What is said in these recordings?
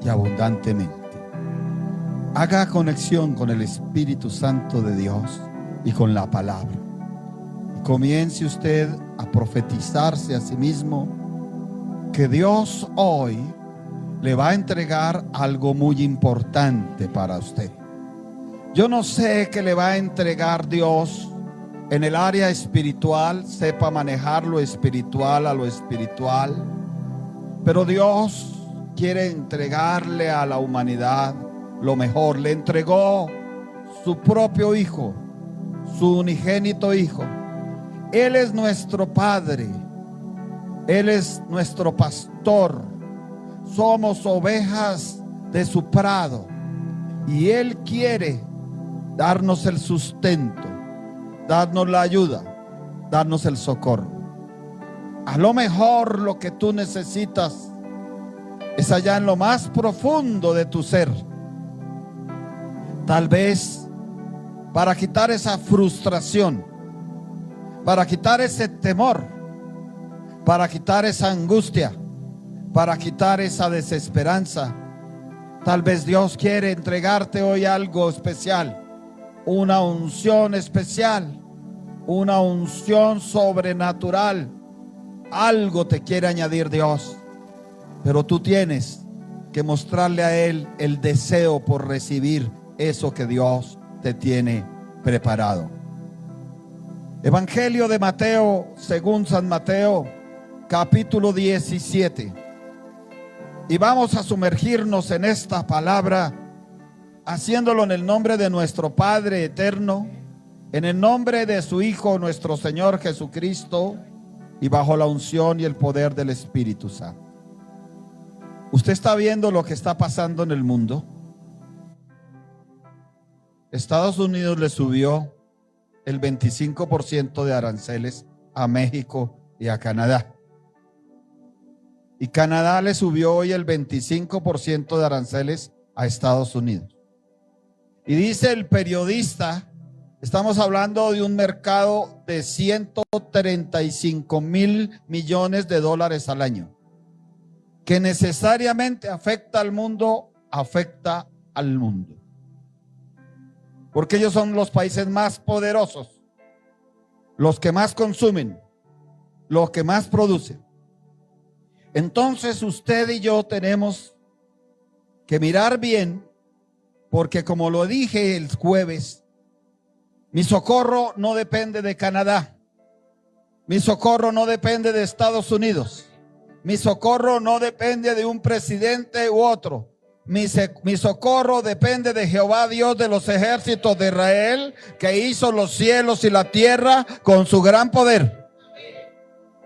y abundantemente. Haga conexión con el Espíritu Santo de Dios y con la palabra. Y comience usted a profetizarse a sí mismo que Dios hoy le va a entregar algo muy importante para usted. Yo no sé qué le va a entregar Dios en el área espiritual, sepa manejar lo espiritual a lo espiritual, pero Dios quiere entregarle a la humanidad lo mejor. Le entregó su propio Hijo, su unigénito Hijo. Él es nuestro Padre, Él es nuestro pastor. Somos ovejas de su prado y Él quiere darnos el sustento, darnos la ayuda, darnos el socorro. A lo mejor lo que tú necesitas es allá en lo más profundo de tu ser. Tal vez para quitar esa frustración, para quitar ese temor, para quitar esa angustia, para quitar esa desesperanza. Tal vez Dios quiere entregarte hoy algo especial, una unción especial, una unción sobrenatural. Algo te quiere añadir Dios, pero tú tienes que mostrarle a Él el deseo por recibir eso que Dios te tiene preparado. Evangelio de Mateo, según San Mateo, capítulo 17. Y vamos a sumergirnos en esta palabra, haciéndolo en el nombre de nuestro Padre eterno, en el nombre de su Hijo, nuestro Señor Jesucristo, y bajo la unción y el poder del Espíritu Santo. ¿Usted está viendo lo que está pasando en el mundo? Estados Unidos le subió el 25% de aranceles a México y a Canadá. Y Canadá le subió hoy el 25% de aranceles a Estados Unidos. Y dice el periodista, estamos hablando de un mercado de 135,000 millones de dólares al año, que necesariamente afecta al mundo, porque ellos son los países más poderosos, los que más consumen, los que más producen. Entonces usted y yo tenemos que mirar bien, porque como lo dije el jueves, mi socorro no depende de Canadá, mi socorro no depende de Estados Unidos, mi socorro no depende de un presidente u otro. Mi socorro depende de Jehová, Dios de los ejércitos de Israel, que hizo los cielos y la tierra con su gran poder.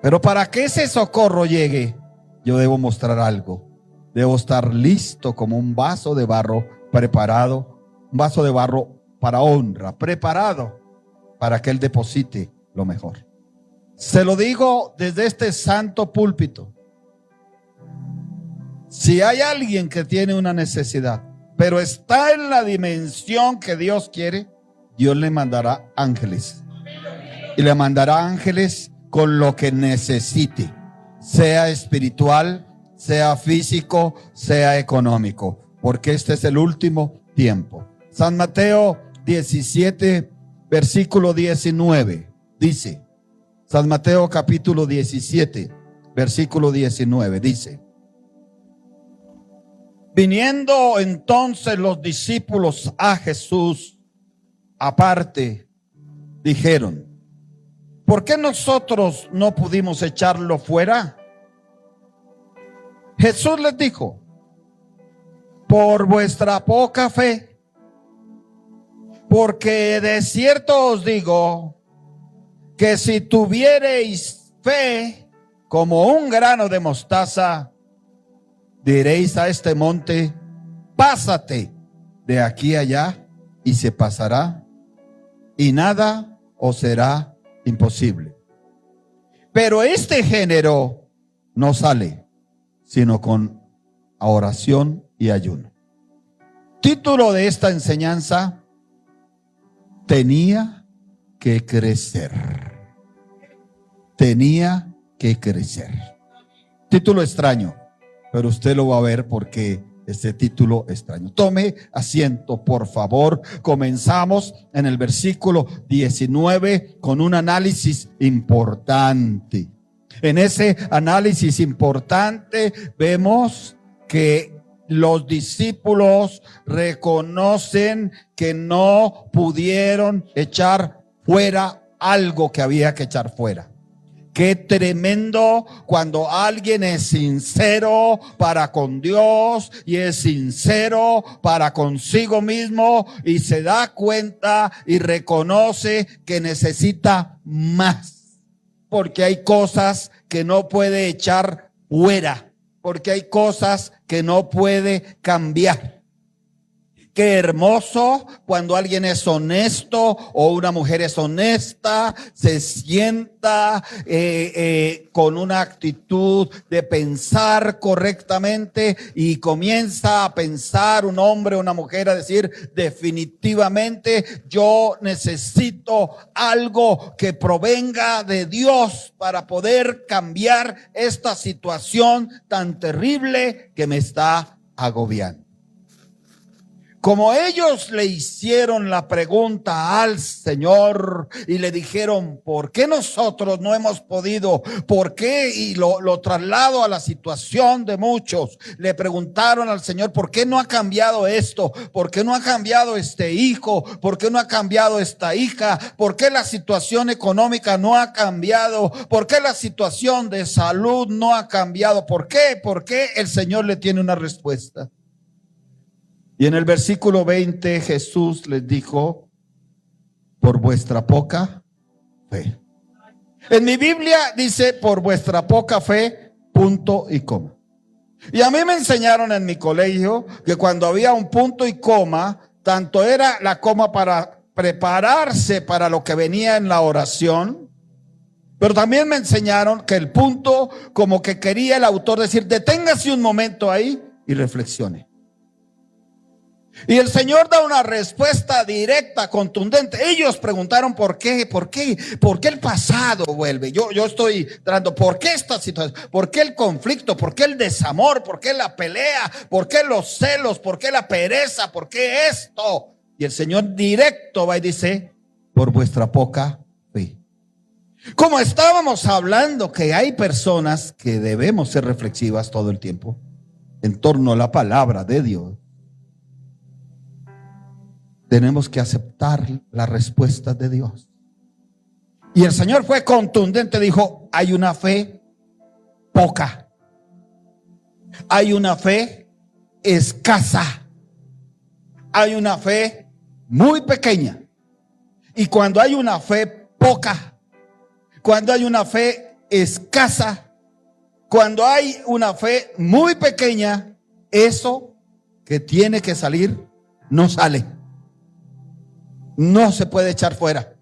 Pero para que ese socorro llegue, yo debo mostrar algo. Debo estar listo como un vaso de barro preparado, un vaso de barro para honra, preparado para que Él deposite lo mejor. Se lo digo desde este santo púlpito. Si hay alguien que tiene una necesidad, pero está en la dimensión que Dios quiere, Dios le mandará ángeles. Y le mandará ángeles con lo que necesite, sea espiritual, sea físico, sea económico, porque este es el último tiempo. San Mateo 17, versículo 19, dice, San Mateo capítulo 17, versículo 19, dice: viniendo entonces los discípulos a Jesús aparte, dijeron: ¿por qué nosotros no pudimos echarlo fuera? Jesús les dijo: por vuestra poca fe, porque de cierto os digo que si tuviereis fe como un grano de mostaza, diréis a este monte: pásate de aquí allá, y se pasará, y nada os será imposible. Pero este género no sale sino con oración y ayuno. Título de esta enseñanza: tenía que crecer. Tenía que crecer. Título extraño, pero usted lo va a ver porque ese título extraño. Tome asiento, por favor. Comenzamos en el versículo 19 con un análisis importante. En ese análisis importante vemos que los discípulos reconocen que no pudieron echar fuera algo que había que echar fuera. Qué tremendo cuando alguien es sincero para con Dios y es sincero para consigo mismo y se da cuenta y reconoce que necesita más, porque hay cosas que no puede echar fuera, porque hay cosas que no puede cambiar. Qué hermoso cuando alguien es honesto o una mujer es honesta, se sienta con una actitud de pensar correctamente y comienza a pensar, un hombre o una mujer, a decir: definitivamente yo necesito algo que provenga de Dios para poder cambiar esta situación tan terrible que me está agobiando. Como ellos le hicieron la pregunta al Señor y le dijeron: ¿por qué nosotros no hemos podido? ¿Por qué? Y lo traslado a la situación de muchos. Le preguntaron al Señor: ¿por qué no ha cambiado esto? ¿Por qué no ha cambiado este hijo? ¿Por qué no ha cambiado esta hija? ¿Por qué la situación económica no ha cambiado? ¿Por qué la situación de salud no ha cambiado? ¿Por qué? ¿Por qué? El Señor le tiene una respuesta. Y en el versículo 20 Jesús les dijo: por vuestra poca fe. En mi Biblia dice: por vuestra poca fe, punto y coma. Y a mí me enseñaron en mi colegio que cuando había un punto y coma, tanto era la coma para prepararse para lo que venía en la oración, pero también me enseñaron que el punto, como que quería el autor decir: deténgase un momento ahí y reflexione. Y el Señor da una respuesta directa, contundente. Ellos preguntaron: ¿por qué? ¿Por qué? ¿Por qué el pasado vuelve? Yo estoy tratando: ¿por qué esta situación? ¿Por qué el conflicto? ¿Por qué el desamor? ¿Por qué la pelea? ¿Por qué los celos? ¿Por qué la pereza? ¿Por qué esto? Y el Señor directo va y dice: por vuestra poca fe. Como estábamos hablando que hay personas que debemos ser reflexivas todo el tiempo en torno a la palabra de Dios, tenemos que aceptar la respuesta de Dios. Y el Señor fue contundente, dijo: hay una fe poca, hay una fe escasa, hay una fe muy pequeña. Y cuando hay una fe poca, cuando hay una fe escasa, cuando hay una fe muy pequeña, eso que tiene que salir no sale. No se puede echar fuera.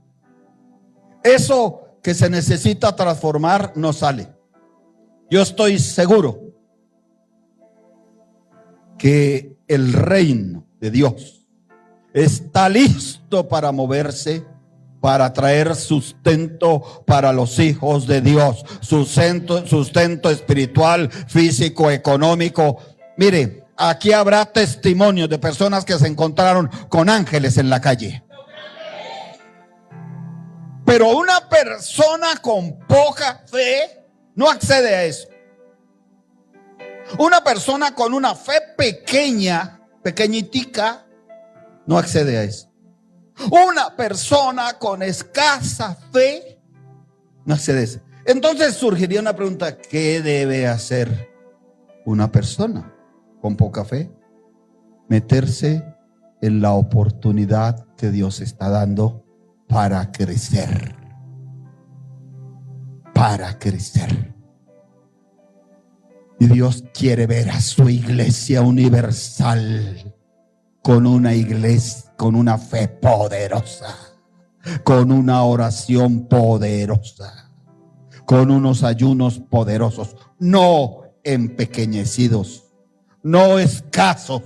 Eso que se necesita transformar no sale. Yo estoy seguro que el reino de Dios está listo para moverse, para traer sustento para los hijos de Dios, sustento espiritual, físico, económico. Mire, aquí habrá testimonios de personas que se encontraron con ángeles en la calle. Pero una persona con poca fe no accede a eso. Una persona con una fe pequeña, pequeñitica, no accede a eso. Una persona con escasa fe no accede a eso. Entonces surgiría una pregunta: ¿qué debe hacer una persona con poca fe? Meterse en la oportunidad que Dios está dando para crecer. Para crecer. Y Dios quiere ver a su iglesia universal con una iglesia, con una fe poderosa, con una oración poderosa, con unos ayunos poderosos, no empequeñecidos, no escasos.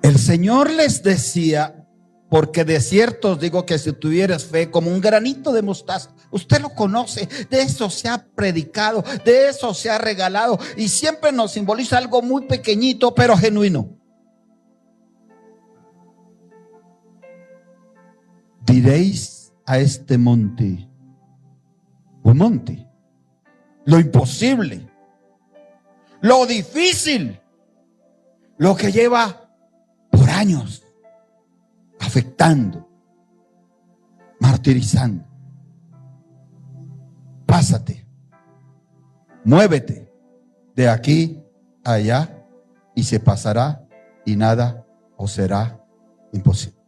El Señor les decía: porque de cierto os digo que si tuvieras fe como un granito de mostaza, Usted lo conoce, de eso se ha predicado, de eso se ha regalado y siempre nos simboliza algo muy pequeñito pero genuino. Diréis a este monte, un monte, lo imposible, lo difícil, lo que lleva por años afectando, martirizando. Pásate, muévete de aquí a allá y se pasará y nada os será imposible.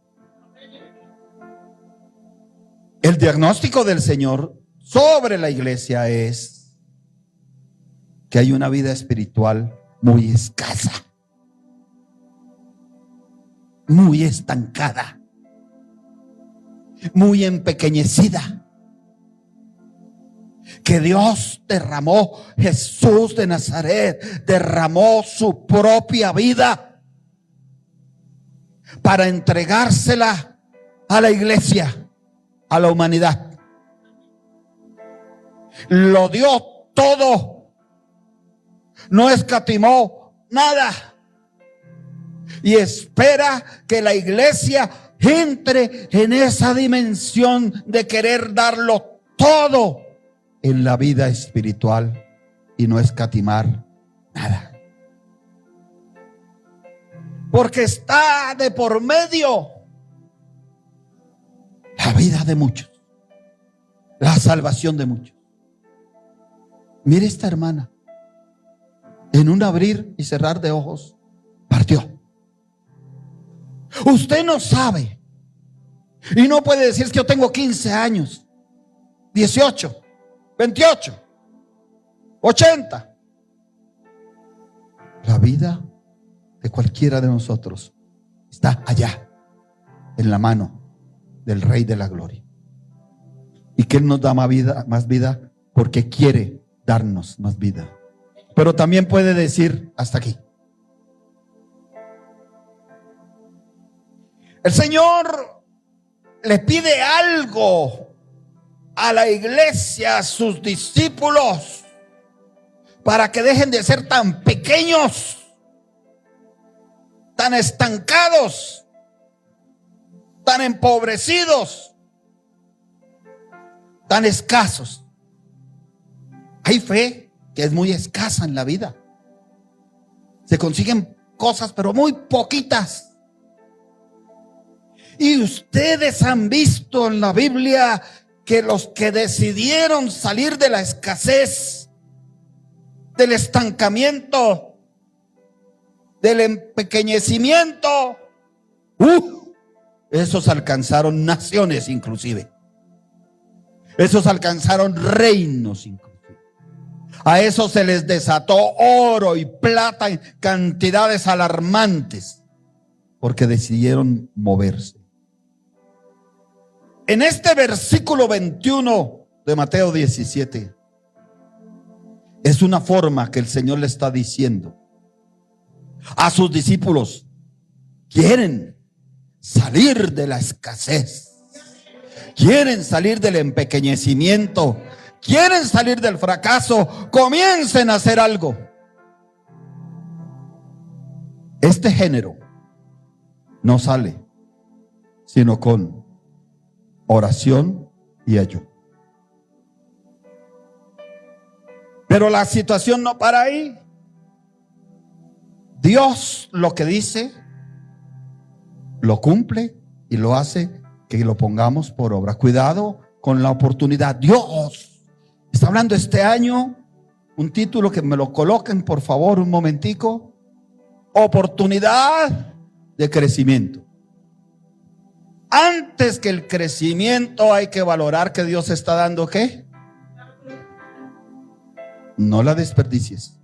El diagnóstico del Señor sobre la iglesia es que hay una vida espiritual muy escasa, muy estancada, muy empequeñecida. Que Dios derramó, Jesús de Nazaret derramó su propia vida para entregársela a la iglesia, a la humanidad. Lo dio todo, no escatimó nada y espera que la iglesia entre en esa dimensión de querer darlo todo en la vida espiritual y no escatimar nada. Porque está de por medio la vida de muchos, la salvación de muchos. Mire esta hermana, en un abrir y cerrar de ojos, partió. Usted no sabe y no puede decir que yo tengo 15 años, 18, 28, 80. La vida de cualquiera de nosotros está allá, en la mano del Rey de la Gloria. Y que Él nos da más vida porque quiere darnos más vida. Pero también puede decir hasta aquí. El Señor le pide algo a la iglesia, a sus discípulos, para que dejen de ser tan pequeños, tan estancados, tan empobrecidos, tan escasos. Hay fe que es muy escasa en la vida. Se consiguen cosas, pero muy poquitas. Y ustedes han visto en la Biblia que los que decidieron salir de la escasez, del estancamiento, del empequeñecimiento, esos alcanzaron naciones inclusive. Esos alcanzaron reinos inclusive. A esos se les desató oro y plata en cantidades alarmantes porque decidieron moverse. En este versículo 21 de Mateo 17 es una forma que el Señor le está diciendo a sus discípulos: quieren salir de la escasez, quieren salir del empequeñecimiento, quieren salir del fracaso, comiencen a hacer algo. Este género no sale sino con oración y ayuno. Pero la situación no para ahí. Dios lo que dice lo cumple y lo hace que lo pongamos por obra. Cuidado con la oportunidad. Dios está hablando este año, un título que me lo coloquen por favor un momentico: oportunidad de crecimiento. Antes que el crecimiento hay que valorar que Dios está dando ¿qué? No la desperdicies,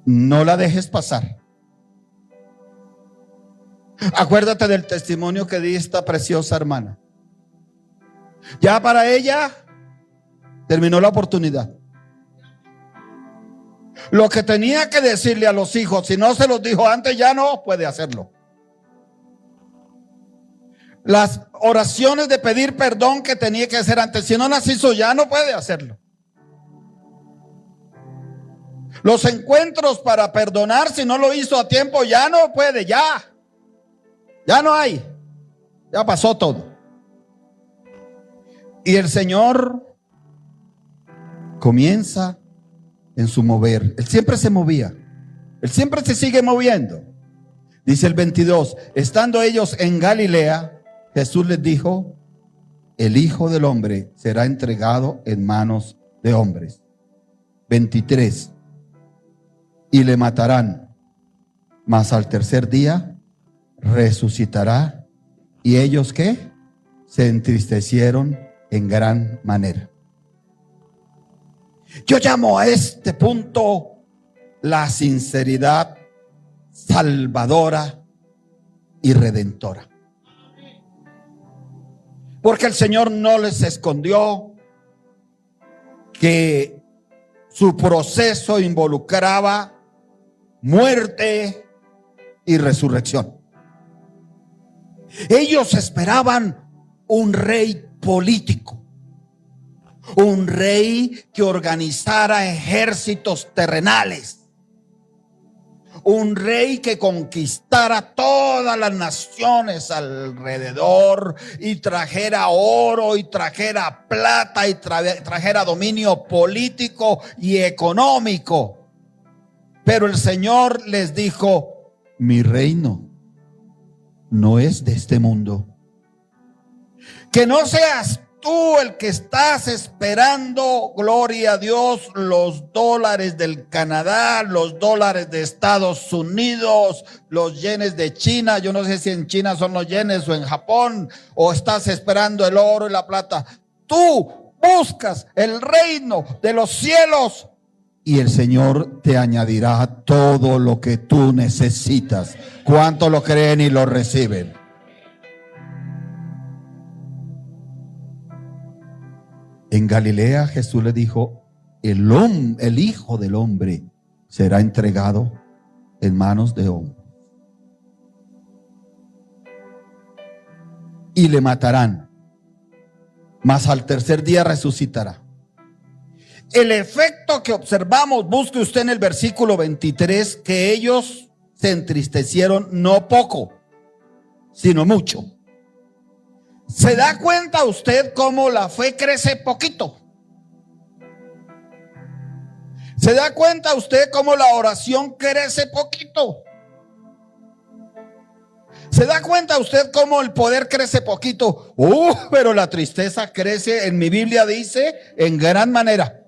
no la dejes pasar. Acuérdate del testimonio que di esta preciosa hermana. Ya para ella terminó la oportunidad. Lo que tenía que decirle a los hijos, si no se los dijo antes, ya no puede hacerlo. Las oraciones de pedir perdón que tenía que hacer antes, si no las hizo ya no puede hacerlo. Los encuentros para perdonar, si no lo hizo a tiempo, ya no puede, ya no hay, ya pasó todo. Y el Señor comienza en su mover. Él siempre se movía, Él siempre se sigue moviendo. Dice el 22, estando ellos en Galilea, Jesús les dijo: el Hijo del Hombre será entregado en manos de hombres. 23, y le matarán, mas al tercer día resucitará. Y ellos, ¿qué? Se entristecieron en gran manera. Yo llamo a este punto la sinceridad salvadora y redentora. Porque el Señor no les escondió que su proceso involucraba muerte y resurrección. Ellos esperaban un rey político, un rey que organizara ejércitos terrenales, un rey que conquistara todas las naciones alrededor y trajera oro y trajera plata y trajera dominio político y económico. Pero el Señor les dijo: mi reino no es de este mundo. Que no seas tú el que estás esperando, gloria a Dios, los dólares del Canadá, los dólares de Estados Unidos, los yenes de China. Yo no sé si en China son los yenes o en Japón, o estás esperando el oro y la plata. Tú buscas el reino de los cielos y el Señor te añadirá todo lo que tú necesitas. ¿Cuántos lo creen y lo reciben? En Galilea Jesús le dijo: el Hijo del Hombre será entregado en manos de hombres y le matarán, mas al tercer día resucitará. El efecto que observamos, busque usted en el versículo 23, que ellos se entristecieron no poco, sino mucho. ¿Se da cuenta usted cómo la fe crece poquito? ¿Se da cuenta usted cómo la oración crece poquito? ¿Se da cuenta usted cómo el poder crece poquito? Pero la tristeza crece, en mi Biblia dice, en gran manera.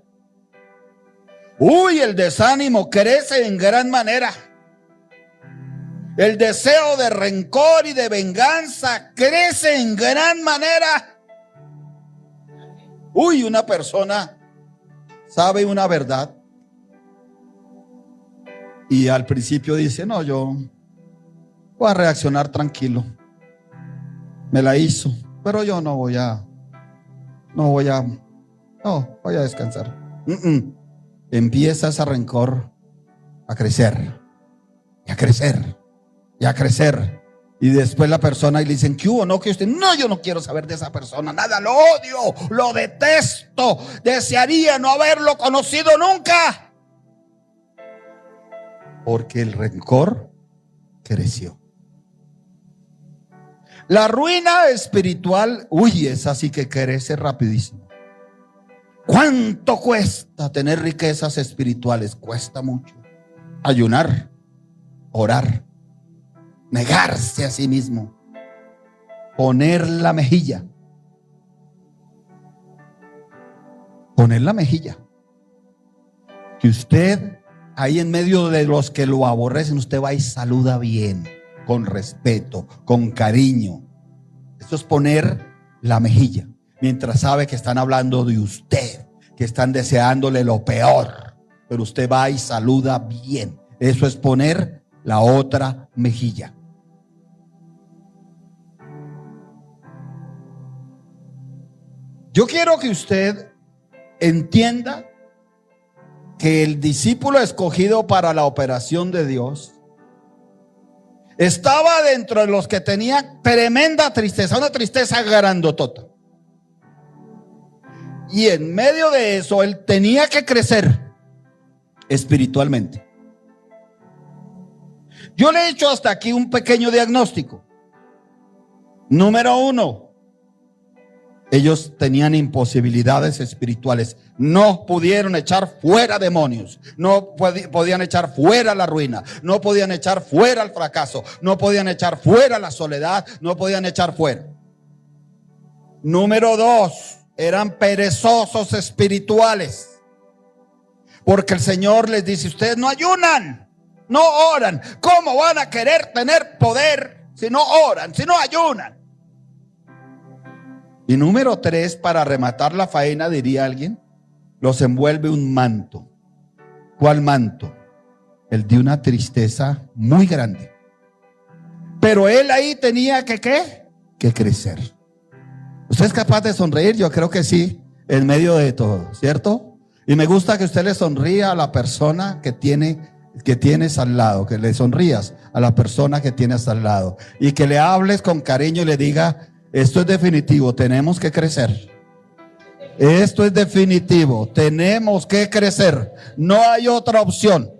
El desánimo crece en gran manera. El deseo de rencor y de venganza crece en gran manera. Una persona sabe una verdad y al principio dice: no, yo voy a reaccionar tranquilo. Me la hizo, pero yo voy a descansar. Empieza ese rencor a crecer y a crecer y a crecer. Y después la persona y le dicen: ¿qué hubo? No, que usted, no, yo no quiero saber de esa persona, nada, lo odio, lo detesto, desearía no haberlo conocido nunca. Porque el rencor creció. La ruina espiritual, esa sí que crece rapidísimo. ¿Cuánto cuesta tener riquezas espirituales? Cuesta mucho. Ayunar, orar, negarse a sí mismo, poner la mejilla. Poner la mejilla. Que usted, ahí en medio de los que lo aborrecen, usted va y saluda bien, con respeto, con cariño. Esto es poner la mejilla. Mientras sabe que están hablando de usted, que están deseándole lo peor, pero usted va y saluda bien. Eso es poner la otra mejilla. Yo quiero que usted entienda que el discípulo escogido para la operación de Dios Estaba dentro de los que tenían tremenda tristeza, una tristeza grandotota. Y en medio de eso, él tenía que crecer espiritualmente. Yo le he hecho hasta aquí un pequeño diagnóstico. Número 1, ellos tenían imposibilidades espirituales. No pudieron echar fuera demonios. No podían echar fuera la ruina. No podían echar fuera el fracaso. No podían echar fuera la soledad. No podían echar fuera. Número 2, eran perezosos espirituales. Porque el Señor les dice: ustedes no ayunan, no oran. ¿Cómo van a querer tener poder si no oran, si no ayunan? Y número 3, para rematar la faena, diría alguien, los envuelve un manto. ¿Cuál manto? El de una tristeza muy grande. Pero él ahí tenía que ¿qué? Que crecer. ¿Usted es capaz de sonreír? Yo creo que sí, en medio de todo, ¿cierto? Y me gusta que usted le sonría a la persona que tienes al lado, que le sonrías a la persona que tienes al lado y que le hables con cariño y le diga: esto es definitivo, tenemos que crecer. Esto es definitivo, tenemos que crecer. No hay otra opción.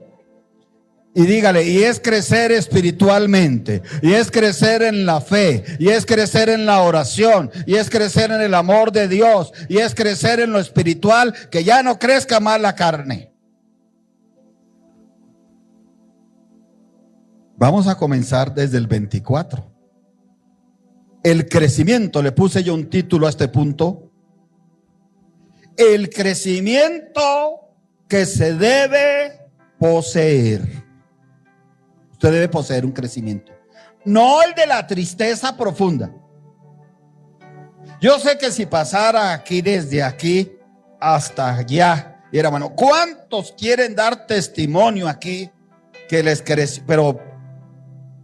Y dígale: y es crecer espiritualmente, y es crecer en la fe, y es crecer en la oración, y es crecer en el amor de Dios, y es crecer en lo espiritual, que ya no crezca más la carne. Vamos a comenzar desde el 24. El crecimiento, le puse yo un título a este punto. El crecimiento que se debe poseer. Usted debe poseer un crecimiento, no el de la tristeza profunda. Yo sé que si pasara aquí, desde aquí hasta allá, y era bueno, ¿cuántos quieren dar testimonio aquí que les creció, pero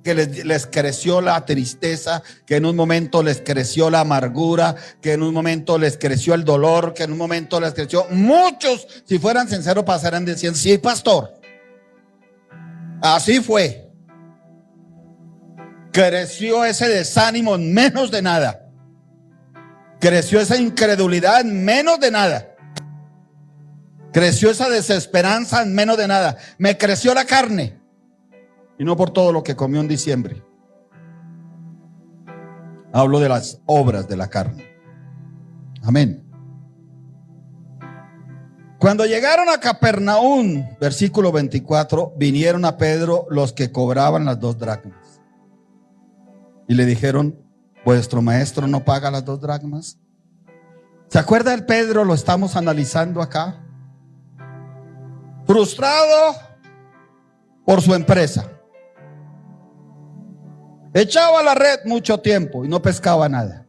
que les creció la tristeza, que en un momento les creció la amargura, que en un momento les creció el dolor, que en un momento les creció? Muchos, si fueran sinceros, pasaran diciendo: sí, pastor, así fue. Creció ese desánimo en menos de nada. Creció esa incredulidad en menos de nada. Creció esa desesperanza en menos de nada. Me creció la carne. Y no por todo lo que comió en diciembre. Hablo de las obras de la carne. Amén. Cuando llegaron a Capernaum, versículo 24, vinieron a Pedro los que cobraban las 2 dracmas. Y le dijeron: ¿vuestro maestro no paga las 2 dracmas? ¿Se acuerda del Pedro? Lo estamos analizando acá. Frustrado por su empresa. Echaba la red mucho tiempo y no pescaba nada.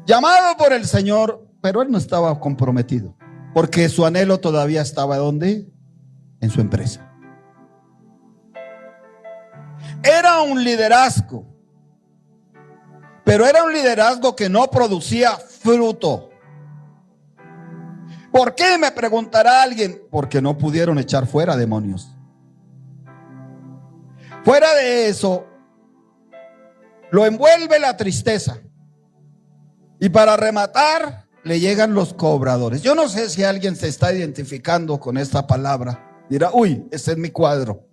Llamado por el Señor, pero él no estaba comprometido, porque su anhelo todavía estaba ¿dónde? En su empresa. Era un liderazgo, pero era un liderazgo que no producía fruto. ¿Por qué? Me preguntará alguien. Porque no pudieron echar fuera demonios. Fuera de eso, lo envuelve la tristeza. Y para rematar, le llegan los cobradores. Yo no sé si alguien se está identificando con esta palabra. Dirá: uy, ese es mi cuadro.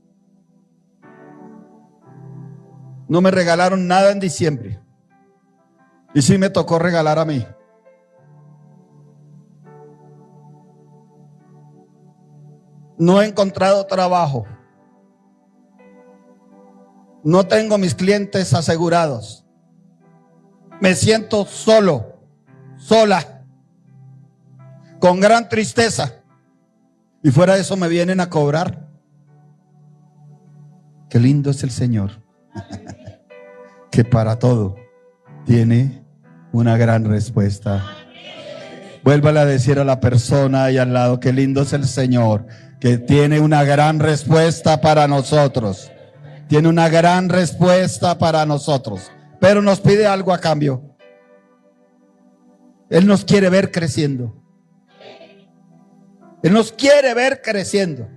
No me regalaron nada en diciembre. Y sí me tocó regalar a mí. No he encontrado trabajo. No tengo mis clientes asegurados. Me siento solo, sola, con gran tristeza. Y fuera de eso me vienen a cobrar. Qué lindo es el Señor, que para todo tiene una gran respuesta. Vuélvale a decir a la persona ahí al lado: qué lindo es el Señor, que tiene una gran respuesta para nosotros. Tiene una gran respuesta para nosotros, pero nos pide algo a cambio. Él nos quiere ver creciendo. Él nos quiere ver creciendo.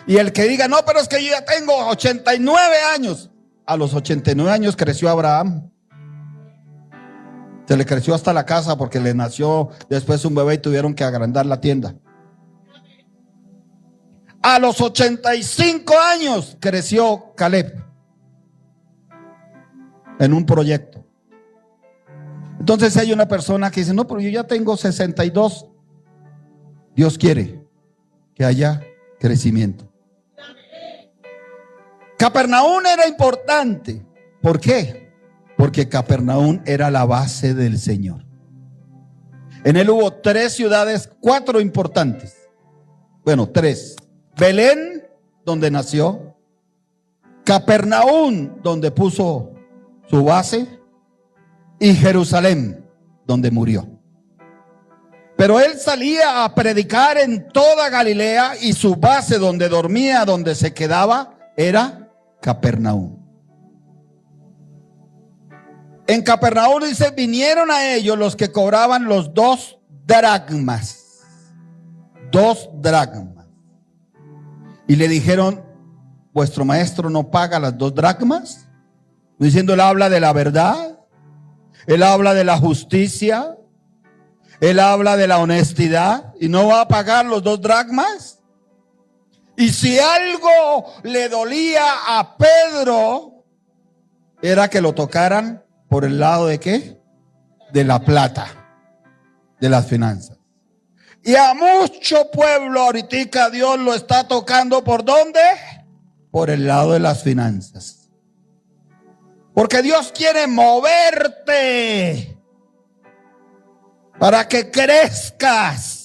Y el que diga, no, pero es que yo ya tengo 89 años. A los 89 años creció Abraham. Se le creció hasta la casa porque le nació después un bebé y tuvieron que agrandar la tienda. A los 85 años creció Caleb en un proyecto. Entonces hay una persona que dice, no, pero yo ya tengo 62. Dios quiere que haya crecimiento. Capernaum era importante. ¿Por qué? Porque Capernaum era la base del Señor. En él hubo 3 ciudades, 4 importantes. Bueno, 3. Belén, donde nació. Capernaum, donde puso su base. Y Jerusalén, donde murió. Pero él salía a predicar en toda Galilea y su base donde dormía, donde se quedaba, era Capernaum. En Capernaum dice, vinieron a ellos los que cobraban los 2 dracmas. 2 dracmas. Y le dijeron, vuestro maestro no paga las 2 dracmas. Diciendo, él habla de la verdad. Él habla de la justicia. Él habla de la honestidad. Y no va a pagar los 2 dracmas. Y si algo le dolía a Pedro, era que lo tocaran por el lado de ¿qué? De la plata, de las finanzas. Y a mucho pueblo ahorita Dios lo está tocando, ¿por dónde? Por el lado de las finanzas. Porque Dios quiere moverte para que crezcas.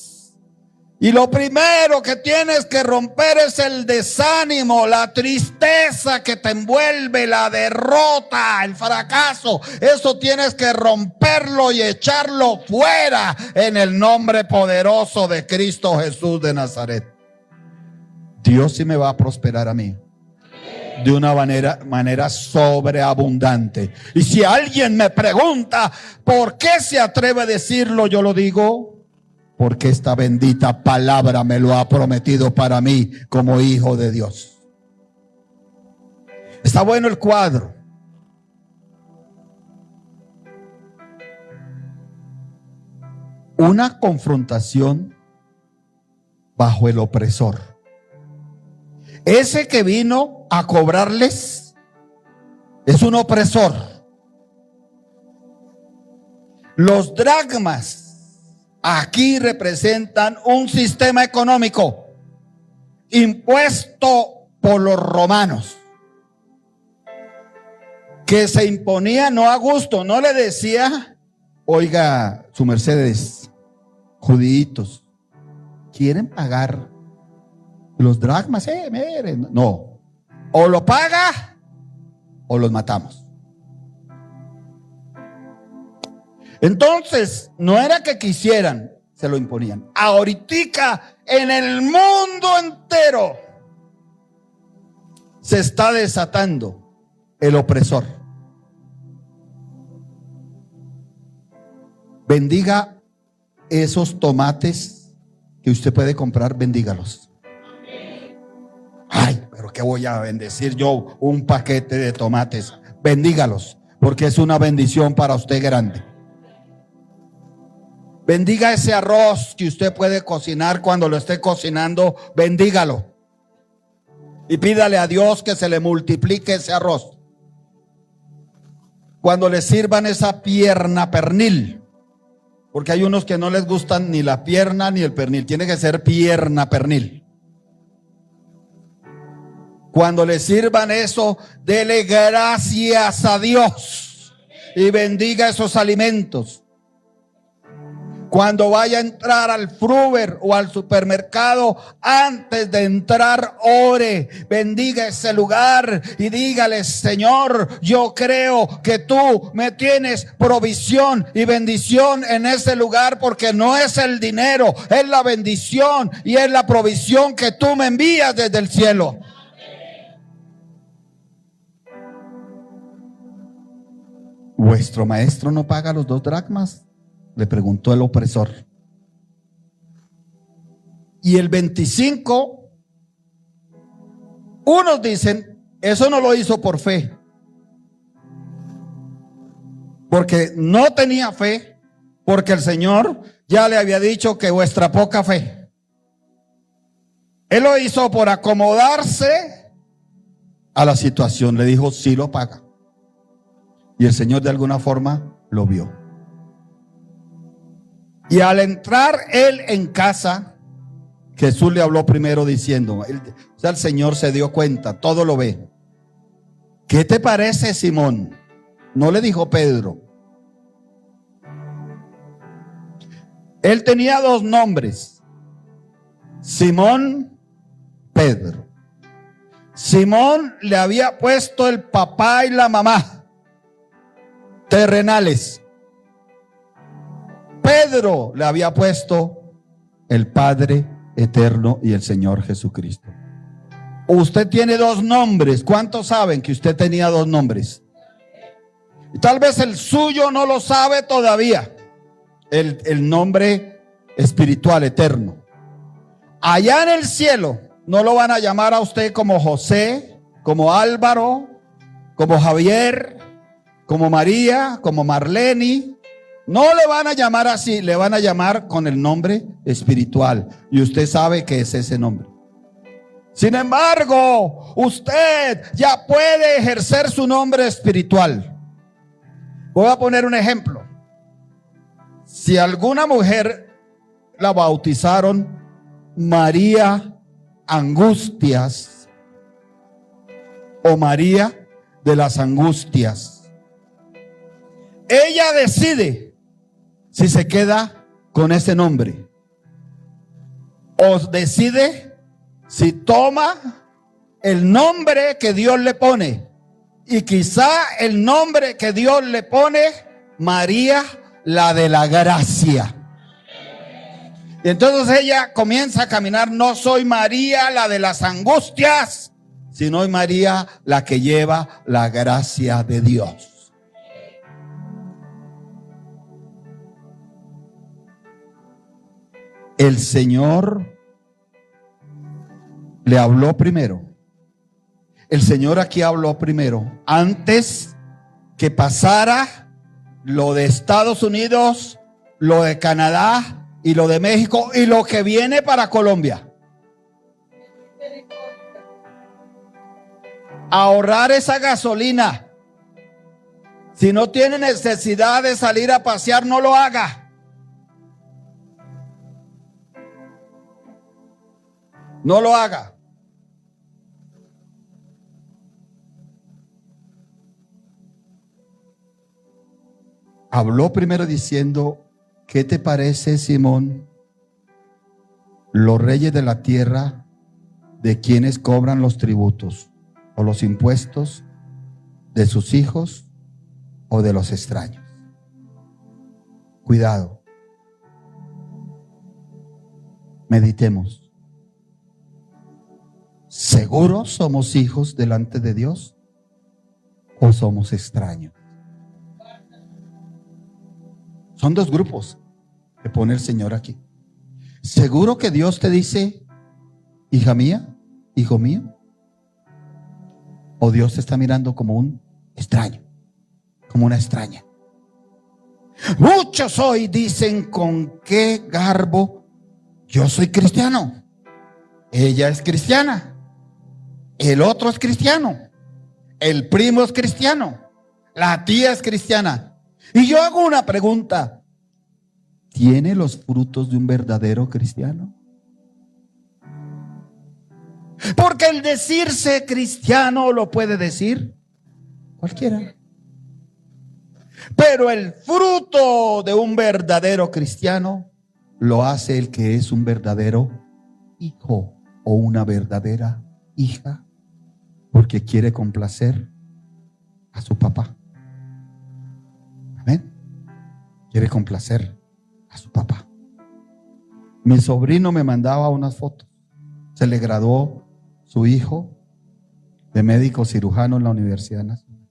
Y lo primero que tienes que romper es el desánimo, la tristeza que te envuelve, la derrota, el fracaso. Eso tienes que romperlo y echarlo fuera en el nombre poderoso de Cristo Jesús de Nazaret. Dios sí me va a prosperar a mí de una manera sobreabundante. Y si alguien me pregunta por qué se atreve a decirlo, yo lo digo porque esta bendita palabra me lo ha prometido para mí como hijo de Dios. Está bueno el cuadro. Una confrontación bajo el opresor. Ese que vino a cobrarles es un opresor. Los dracmas aquí representan un sistema económico impuesto por los romanos, que se imponía no a gusto, no le decía, oiga, su mercedes, judíos, ¿quieren pagar los dracmas? Miren, no, o lo paga o los matamos. Entonces, no era que quisieran, se lo imponían. Ahorita en el mundo entero se está desatando el opresor. Bendiga esos tomates que usted puede comprar, bendígalos. Ay, pero ¿qué voy a bendecir yo? Un paquete de tomates. Bendígalos, porque es una bendición para usted grande. Bendiga ese arroz que usted puede cocinar. Cuando lo esté cocinando, bendígalo. Y pídale a Dios que se le multiplique ese arroz. Cuando le sirvan esa pierna pernil, porque hay unos que no les gustan ni la pierna ni el pernil, tiene que ser pierna pernil. Cuando le sirvan eso, dele gracias a Dios y bendiga esos alimentos. Cuando vaya a entrar al Fruver o al supermercado, antes de entrar, ore, bendiga ese lugar y dígale: Señor, yo creo que tú me tienes provisión y bendición en ese lugar, porque no es el dinero, es la bendición y es la provisión que tú me envías desde el cielo. ¿Vuestro maestro no paga los 2 dracmas? Le preguntó el opresor. Y el 25 Unos dicen, eso no lo hizo por fe, porque no tenía fe, porque el Señor ya le había dicho que vuestra poca fe. Él lo hizo por acomodarse a la situación. Le dijo, sí lo paga. Y el Señor de alguna forma lo vio. Y al entrar él en casa, Jesús le habló primero diciendo, el Señor se dio cuenta, todo lo ve. ¿Qué te parece, Simón? No le dijo Pedro. Él tenía dos nombres: Simón, Pedro. Simón le había puesto el papá y la mamá terrenales. Pedro le había puesto el Padre eterno y el Señor Jesucristo. Usted tiene dos nombres. ¿Cuántos saben que usted tenía dos nombres? Y tal vez el suyo no lo sabe todavía. El nombre espiritual eterno. Allá en el cielo no lo van a llamar a usted como José, como Álvaro, como Javier, como María, como Marlene. No le van a llamar así, le van a llamar con el nombre espiritual. Y usted sabe que es ese nombre. Sin embargo, usted ya puede ejercer su nombre espiritual. Voy a poner un ejemplo. Si alguna mujer la bautizaron María Angustias o María de las Angustias, ella decide si se queda con ese nombre o decide si toma el nombre que Dios le pone. Y quizá el nombre que Dios le pone, María, la de la gracia. Y entonces ella comienza a caminar. No soy María, la de las angustias, sino María, la que lleva la gracia de Dios. El Señor le habló primero. El Señor aquí habló primero, antes que pasara lo de Estados Unidos, lo de Canadá y lo de México y lo que viene para Colombia. Ahorrar esa gasolina. Si no tiene necesidad de salir a pasear, no lo haga. No lo haga. Habló primero diciendo, ¿qué te parece, Simón? Los reyes de la tierra, de quienes cobran los tributos o los impuestos, de sus hijos o de los extraños. Cuidado. Meditemos. ¿Seguros somos hijos delante de Dios o somos extraños? Son dos grupos que pone el Señor aquí. ¿Seguro que Dios te dice, hija mía, hijo mío? ¿O Dios te está mirando como un extraño, como una extraña? Muchos hoy dicen, ¿con qué garbo? Yo soy cristiano. Ella es cristiana. El otro es cristiano. El primo es cristiano. La tía es cristiana. Y yo hago una pregunta: ¿tiene los frutos de un verdadero cristiano? Porque el decirse cristiano lo puede decir cualquiera. Pero el fruto de un verdadero cristiano lo hace el que es un verdadero hijo o una verdadera hija, porque quiere complacer a su papá. Amén. Quiere complacer a su papá. Mi sobrino me mandaba unas fotos. Se le graduó su hijo de médico cirujano en la Universidad Nacional.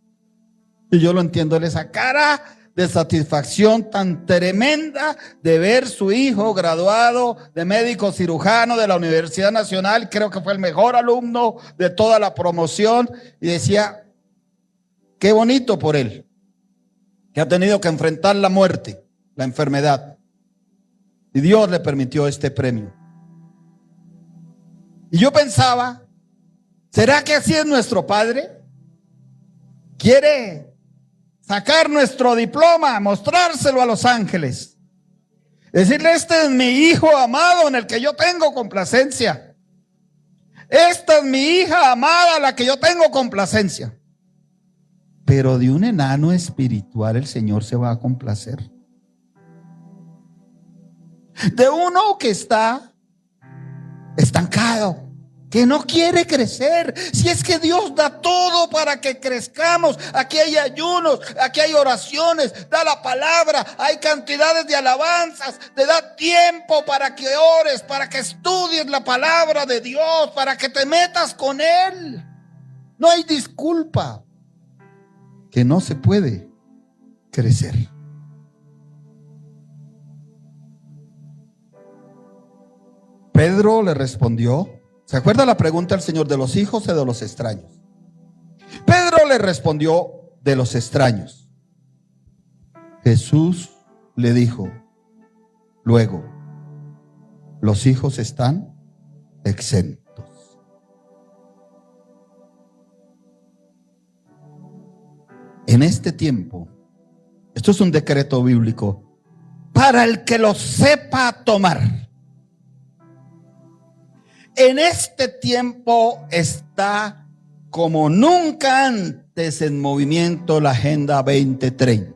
Y yo lo entiendo, esa cara de satisfacción tan tremenda de ver su hijo graduado de médico cirujano de la Universidad Nacional. Creo que fue el mejor alumno de toda la promoción, y decía, qué bonito por él, que ha tenido que enfrentar la muerte, la enfermedad, y Dios le permitió este premio. Y yo pensaba, ¿será que así es nuestro Padre? Quiere sacar nuestro diploma, mostrárselo a los ángeles, decirle, este es mi hijo amado en el que yo tengo complacencia. Esta es mi hija amada a la que yo tengo complacencia. Pero de un enano espiritual el Señor se va a complacer. De uno que está estancado, que no quiere crecer. Si es que Dios da todo para que crezcamos. Aquí hay ayunos, aquí hay oraciones, da la palabra, hay cantidades de alabanzas, te da tiempo para que ores, para que estudies la palabra de Dios, para que te metas con Él. No hay disculpa que no se puede crecer. Pedro le respondió. ¿Se acuerda la pregunta del Señor de los hijos o de los extraños? Pedro le respondió, de los extraños. Jesús le dijo, luego, los hijos están exentos. En este tiempo, esto es un decreto bíblico, para el que lo sepa tomar. En este tiempo está como nunca antes en movimiento la Agenda 2030.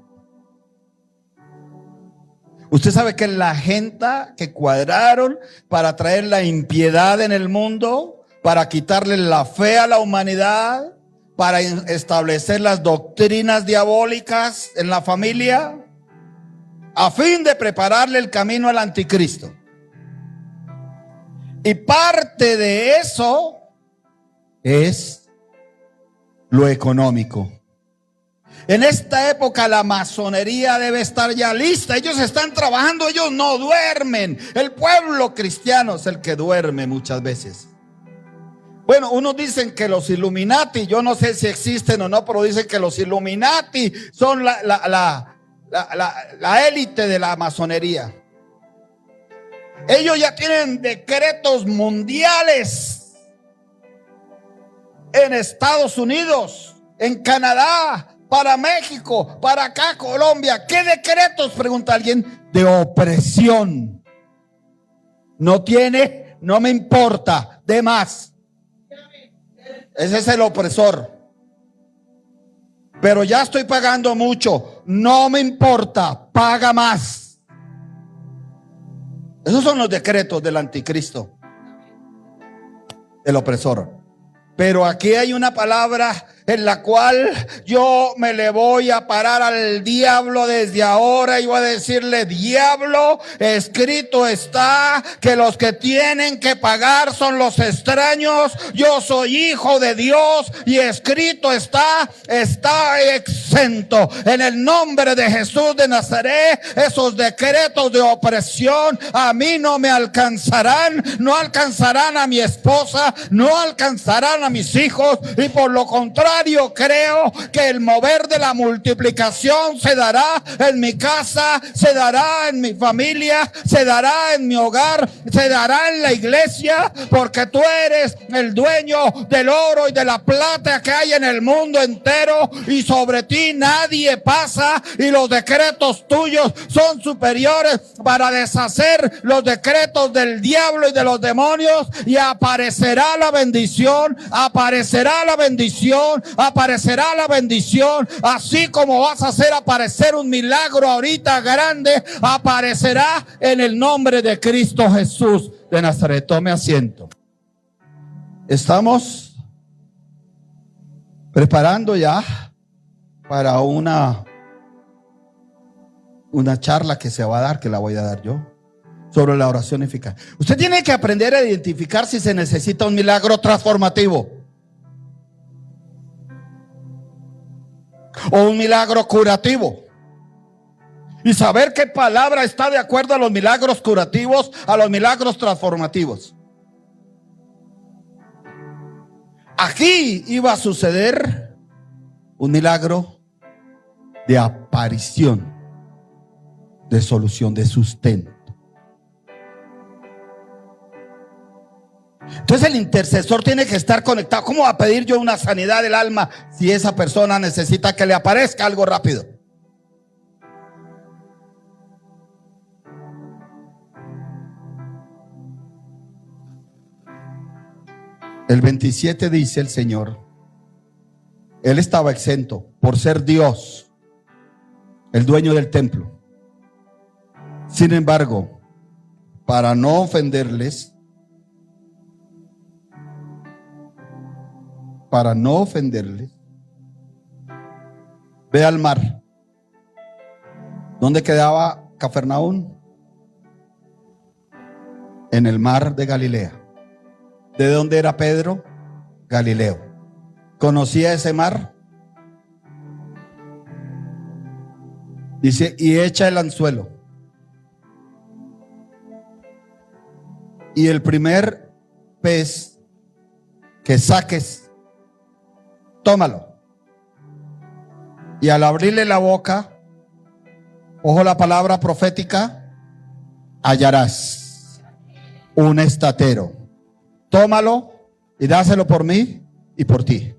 Usted sabe que es la agenda que cuadraron para traer la impiedad en el mundo, para quitarle la fe a la humanidad, para establecer las doctrinas diabólicas en la familia, a fin de prepararle el camino al anticristo. Y parte de eso es lo económico. En esta época la masonería debe estar ya lista. Ellos están trabajando, ellos no duermen. El pueblo cristiano es el que duerme muchas veces. Bueno, unos dicen que los Illuminati, yo no sé si existen o no, pero dicen que los Illuminati son la élite de la masonería. Ellos ya tienen decretos mundiales en Estados Unidos, en Canadá, para México, para acá, Colombia. ¿Qué decretos? Pregunta alguien. De opresión. No tiene, no me importa, de más. Ese es el opresor. Pero ya estoy pagando mucho, no me importa, paga más. Esos son los decretos del anticristo, el opresor. Pero aquí hay una palabra en la cual yo me le voy a parar al diablo desde ahora y voy a decirle: diablo, escrito está que los que tienen que pagar son los extraños. Yo soy hijo de Dios y escrito está exento. En el nombre de Jesús de Nazaret, esos decretos de opresión a mí no me alcanzarán, no alcanzarán a mi esposa, no alcanzarán a mis hijos, y por lo contrario creo que el mover de la multiplicación se dará en mi casa, se dará en mi familia, se dará en mi hogar, se dará en la iglesia, porque tú eres el dueño del oro y de la plata que hay en el mundo entero, y sobre ti nadie pasa, y los decretos tuyos son superiores para deshacer los decretos del diablo y de los demonios, y aparecerá la bendición, aparecerá la bendición, aparecerá la bendición. Así como vas a hacer aparecer un milagro ahorita grande, aparecerá en el nombre de Cristo Jesús de Nazaret. Tome asiento. Estamos preparando ya para una charla que se va a dar, que la voy a dar yo, sobre la oración eficaz. Usted tiene que aprender a identificar si se necesita un milagro transformativo o un milagro curativo. y saber qué palabra está de acuerdo a los milagros curativos, a los milagros transformativos. Aquí iba a suceder un milagro de aparición, de solución, de sustento. Entonces el intercesor tiene que estar conectado. ¿Cómo va a pedir yo una sanidad del alma si esa persona necesita que le aparezca algo rápido? El 27 dice el Señor, Él estaba exento por ser Dios, el dueño del templo. Sin embargo, para no ofenderles, ve al mar. ¿Dónde quedaba Cafarnaúm? En el mar de Galilea. ¿De dónde era Pedro? Galileo. ¿Conocía ese mar? Dice, y echa el anzuelo. Y el primer pez que saques, tómalo. Y al abrirle la boca, ojo la palabra profética, hallarás un estatero. Tómalo y dáselo por mí y por ti.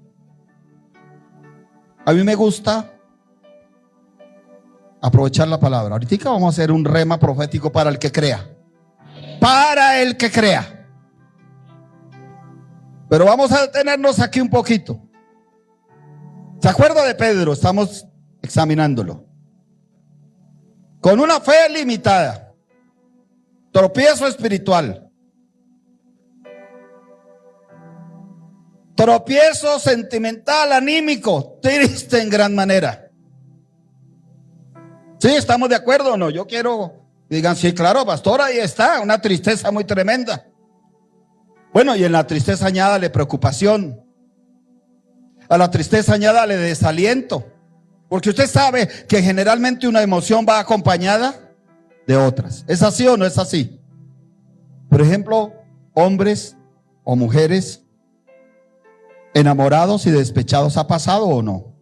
A mí me gusta aprovechar la palabra. Ahorita vamos a hacer un rema profético para el que crea. Para el que crea. Pero vamos a detenernos aquí un poquito. ¿Se acuerda de Pedro? Estamos examinándolo. Con una fe limitada, tropiezo espiritual, tropiezo sentimental, anímico, triste en gran manera. ¿Sí? ¿Estamos de acuerdo o no? Yo quiero, digan, sí, claro, pastor, ahí está, una tristeza muy tremenda. Bueno, y en la tristeza añádale preocupación. A la tristeza añádale desaliento. Porque usted sabe que generalmente una emoción va acompañada de otras. ¿Es así o no es así? Por ejemplo, hombres o mujeres enamorados y despechados, ¿ha pasado o no?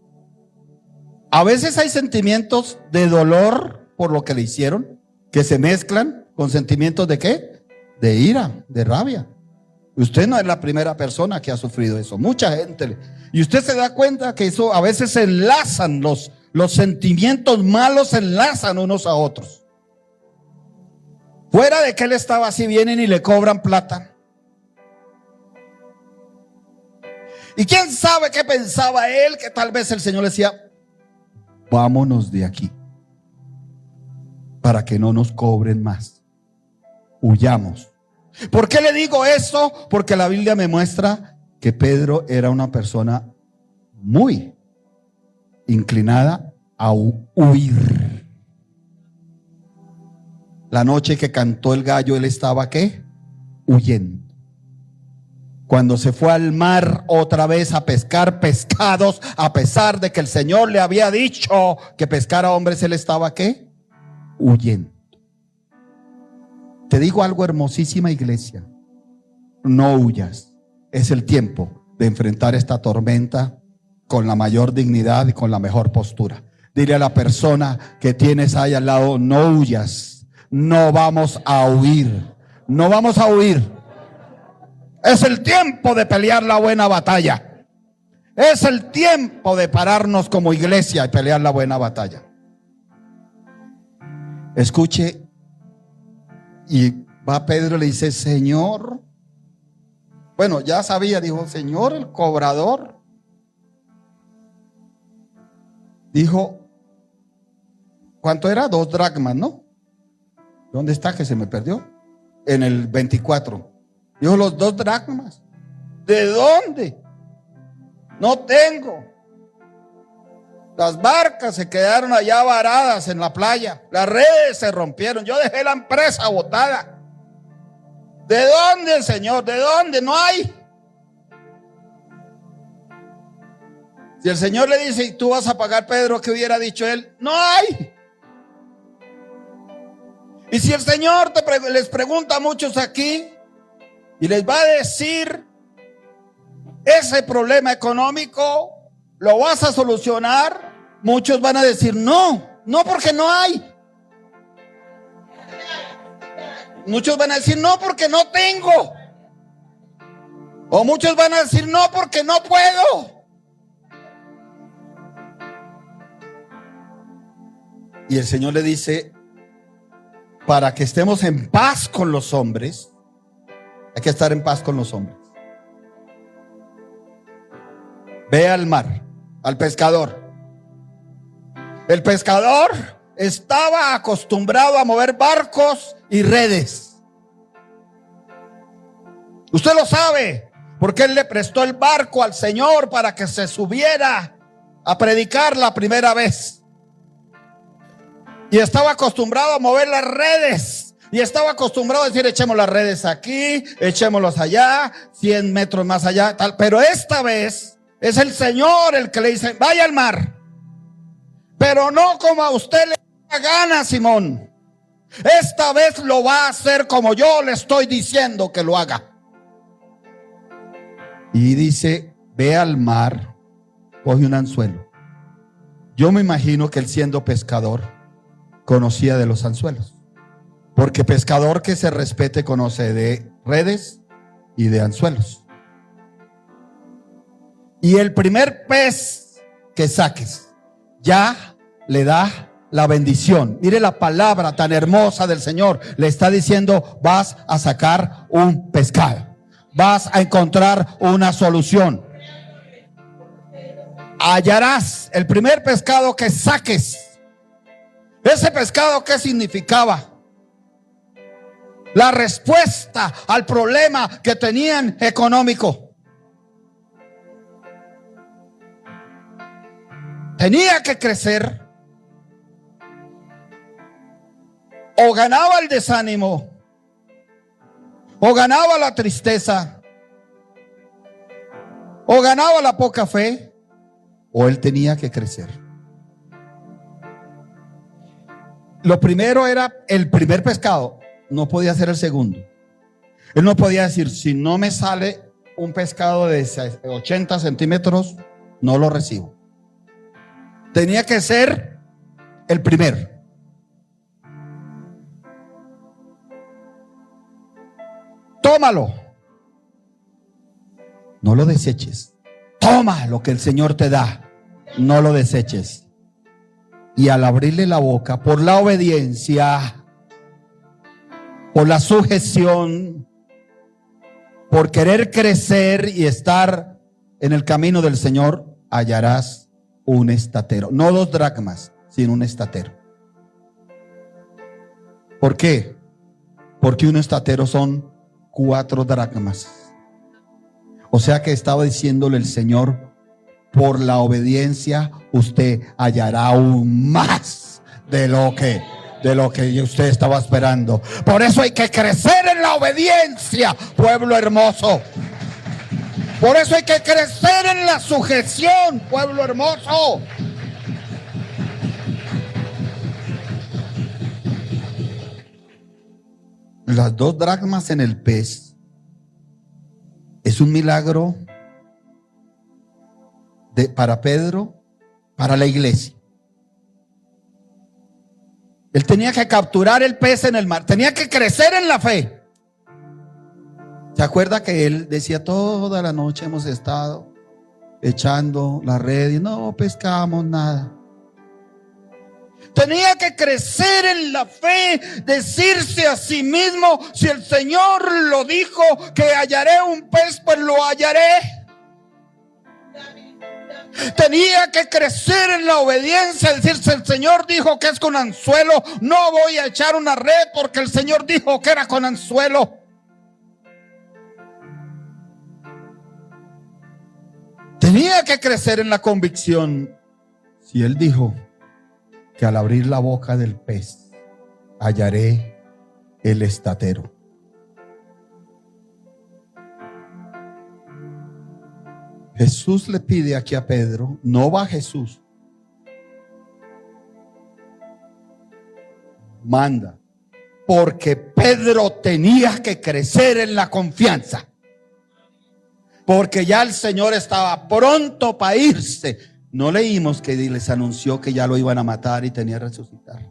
A veces hay sentimientos de dolor por lo que le hicieron, que se mezclan con sentimientos ¿de qué? De ira, de rabia. Usted no es la primera persona que ha sufrido eso, mucha gente. Y usted se da cuenta que eso a veces se enlazan, los sentimientos malos se enlazan unos a otros. Fuera de que él estaba así, vienen y le cobran plata. Y quién sabe qué pensaba él, que tal vez el Señor le decía, vámonos de aquí, para que no nos cobren más. Huyamos. ¿Por qué le digo eso? Porque la Biblia me muestra que Pedro era una persona muy inclinada a huir. La noche que cantó el gallo, él estaba ¿qué? Huyendo. Cuando se fue al mar otra vez a pescar pescados, a pesar de que el Señor le había dicho que pescara hombres, él estaba ¿qué? Huyendo. Te digo algo, hermosísima iglesia, no huyas. Es el tiempo de enfrentar esta tormenta con la mayor dignidad y con la mejor postura. Dile a la persona que tienes ahí al lado, no huyas, no vamos a huir, no vamos a huir. Es el tiempo de pelear la buena batalla. Es el tiempo de pararnos como iglesia y pelear la buena batalla. Escuche. Y va Pedro y le dice, Señor, bueno, ya sabía, dijo, Señor, el cobrador. Dijo, ¿cuánto era? 2 dracmas, ¿no? ¿Dónde está que se me perdió? En el 24. Dijo, los 2 dracmas. ¿De dónde? No tengo. Las barcas se quedaron allá varadas en la playa. Las redes se rompieron. Yo dejé la empresa botada. ¿De dónde, Señor? ¿De dónde? No hay. Si el Señor le dice, ¿y tú vas a pagar, Pedro? ¿Qué hubiera dicho él? No hay. Y si el Señor les pregunta a muchos aquí y les va a decir, ese problema económico lo vas a solucionar, muchos van a decir no, no, porque no hay. Muchos van a decir no, porque no tengo. O muchos van a decir no, porque no puedo. Y el Señor le dice, para que estemos en paz con los hombres, hay que estar en paz con los hombres. Ve al mar, al pescador. El pescador estaba acostumbrado a mover barcos y redes. Usted lo sabe, porque él le prestó el barco al Señor para que se subiera a predicar la primera vez. Y estaba acostumbrado a mover las redes. Y estaba acostumbrado a decir, echemos las redes aquí, echémoslos allá, 100 metros más allá, tal. Pero esta vez es el Señor el que le dice, vaya al mar. Pero no como a usted le da gana, Simón. Esta vez lo va a hacer como yo le estoy diciendo que lo haga. Y dice, ve al mar, coge un anzuelo. Yo me imagino que él, siendo pescador, conocía de los anzuelos, porque pescador que se respete conoce de redes y de anzuelos. Y el primer pez que saques ya le da la bendición. Mire la palabra tan hermosa del Señor. Le está diciendo, vas a sacar un pescado, vas a encontrar una solución. Hallarás el primer pescado que saques. Ese pescado, ¿qué significaba? La respuesta al problema que tenían económico. Tenía que crecer. O ganaba el desánimo, o ganaba la tristeza, o ganaba la poca fe, o él tenía que crecer. Lo primero era el primer pescado, no podía ser el segundo. Él no podía decir, si no me sale un pescado de 80 centímetros, no lo recibo. Tenía que ser el primero. Tómalo. No lo deseches. Toma lo que el Señor te da. No lo deseches. Y al abrirle la boca, por la obediencia, por la sujeción, por querer crecer y estar en el camino del Señor, hallarás un estatero. No 2 dracmas, sino un estatero. ¿Por qué? Porque un estatero son 4 dracmas. O sea que estaba diciéndole el Señor, por la obediencia usted hallará aún más de lo que usted estaba esperando. Por eso hay que crecer en la obediencia, pueblo hermoso. Por eso hay que crecer en la sujeción, pueblo hermoso. Las 2 dracmas en el pez es un milagro para Pedro, para la iglesia. Él tenía que capturar el pez en el mar, tenía que crecer en la fe. ¿Se acuerda que él decía, toda la noche hemos estado echando la red y no pescamos nada? Tenía que crecer en la fe, decirse a sí mismo, si el Señor lo dijo que hallaré un pez, pues lo hallaré. Tenía que crecer en la obediencia, decirse, el Señor dijo que es con anzuelo, no voy a echar una red porque el Señor dijo que era con anzuelo. Tenía que crecer en la convicción, si Él dijo que al abrir la boca del pez hallaré el estatero. Jesús le pide aquí a Pedro, no va Jesús, manda porque Pedro tenía que crecer en la confianza. Porque ya el Señor estaba pronto para irse. No leímos que les anunció que ya lo iban a matar y tenía que resucitar.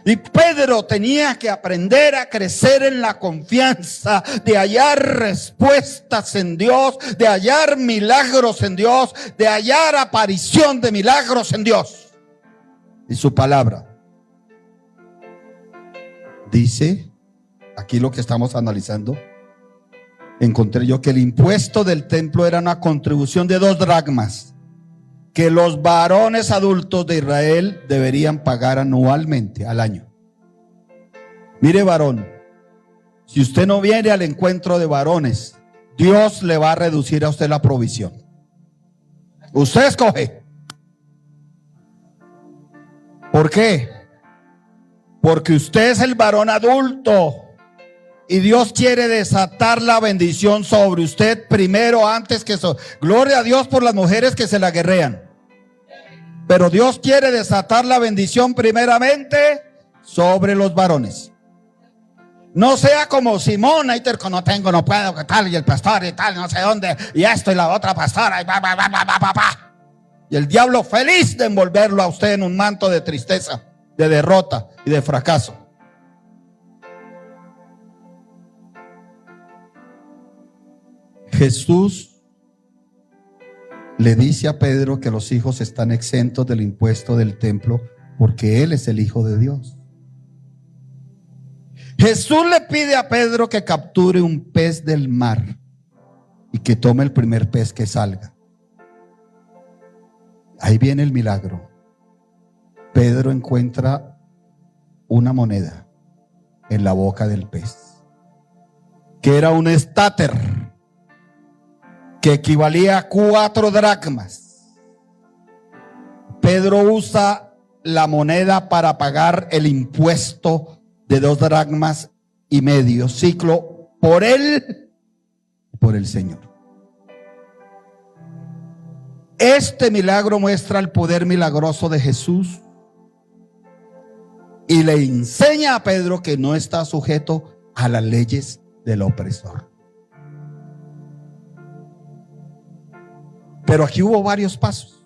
Y Pedro tenía que aprender a crecer en la confianza, de hallar respuestas en Dios, de hallar milagros en Dios, de hallar aparición de milagros en Dios. Y su palabra dice, aquí lo que estamos analizando, encontré yo que el impuesto del templo era una contribución de 2 dracmas que los varones adultos de Israel deberían pagar anualmente, al año. Mire, varón, si usted no viene al encuentro de varones, Dios le va a reducir a usted la provisión. Usted escoge. ¿Por qué? Porque usted es el varón adulto y Dios quiere desatar la bendición sobre usted primero, antes que eso. Gloria a Dios por las mujeres que se la guerrean, pero Dios quiere desatar la bendición primeramente sobre los varones. No sea como Simón, ahí no tengo, no puedo, que tal, y el pastor y tal, no sé dónde, y esto y la otra pastora, y y el diablo feliz de envolverlo a usted en un manto de tristeza, de derrota y de fracaso. Jesús le dice a Pedro que los hijos están exentos del impuesto del templo porque Él es el Hijo de Dios. Jesús le pide a Pedro que capture un pez del mar y que tome el primer pez que salga. Ahí viene el milagro. Pedro encuentra una moneda en la boca del pez, que era un estáter, que equivalía a 4 dracmas. Pedro usa la moneda para pagar el impuesto de 2 dracmas y medio, ciclo, por él y por el Señor. Este milagro muestra el poder milagroso de Jesús y le enseña a Pedro que no está sujeto a las leyes del opresor. Pero aquí hubo varios pasos.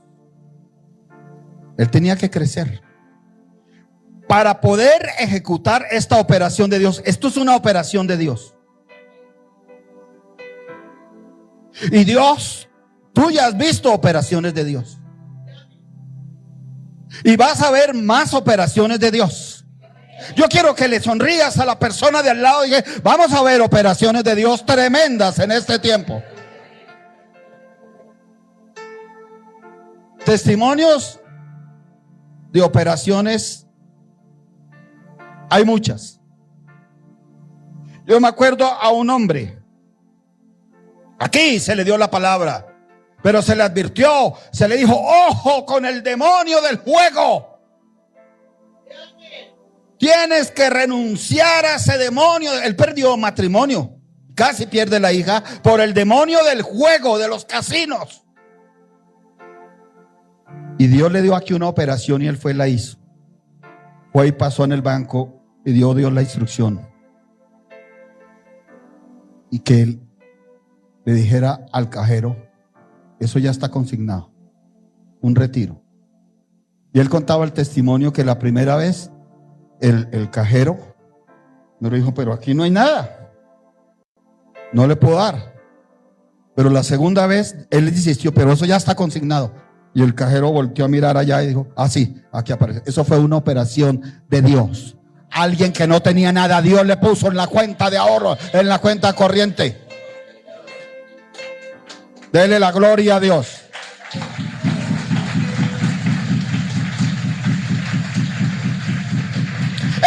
Él tenía que crecer para poder ejecutar esta operación de Dios. Esto es una operación de Dios. Y Dios, tú ya has visto operaciones de Dios. Y vas a ver más operaciones de Dios. Yo quiero que le sonrías a la persona de al lado y digas, vamos a ver operaciones de Dios tremendas en este tiempo. Testimonios de operaciones hay muchas. Yo me acuerdo a un hombre, aquí se le dio la palabra, pero se le advirtió, se le dijo, ojo con el demonio del juego. Tienes que renunciar a ese demonio. Él perdió matrimonio, casi pierde la hija por el demonio del juego, de los casinos. Y Dios le dio aquí una operación y él fue y la hizo. Fue y pasó en el banco y dio Dios la instrucción. Y que él le dijera al cajero, eso ya está consignado, un retiro. Y él contaba el testimonio que la primera vez el cajero me dijo, pero aquí no hay nada, no le puedo dar. Pero la segunda vez él insistió, pero eso ya está consignado. Y el cajero volteó a mirar allá y dijo, ah, sí, aquí aparece. Eso fue una operación de Dios. Alguien que no tenía nada, Dios le puso en la cuenta de ahorro, en la cuenta corriente. Dele la gloria a Dios.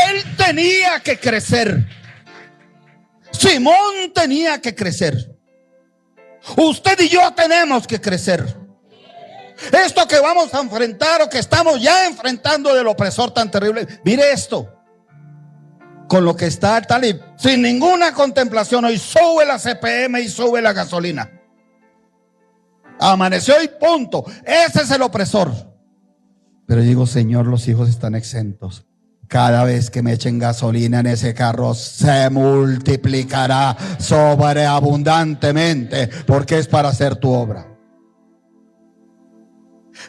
Él tenía que crecer. Simón tenía que crecer. Usted y yo tenemos que crecer. Esto que vamos a enfrentar o que estamos ya enfrentando del opresor tan terrible, mire esto, con lo que está tal y sin ninguna contemplación, hoy sube la CPM y sube la gasolina. Amaneció y punto. Ese es el opresor. Pero digo, Señor, los hijos están exentos cada vez que me echen gasolina en ese carro se multiplicará sobreabundantemente, porque es para hacer tu obra.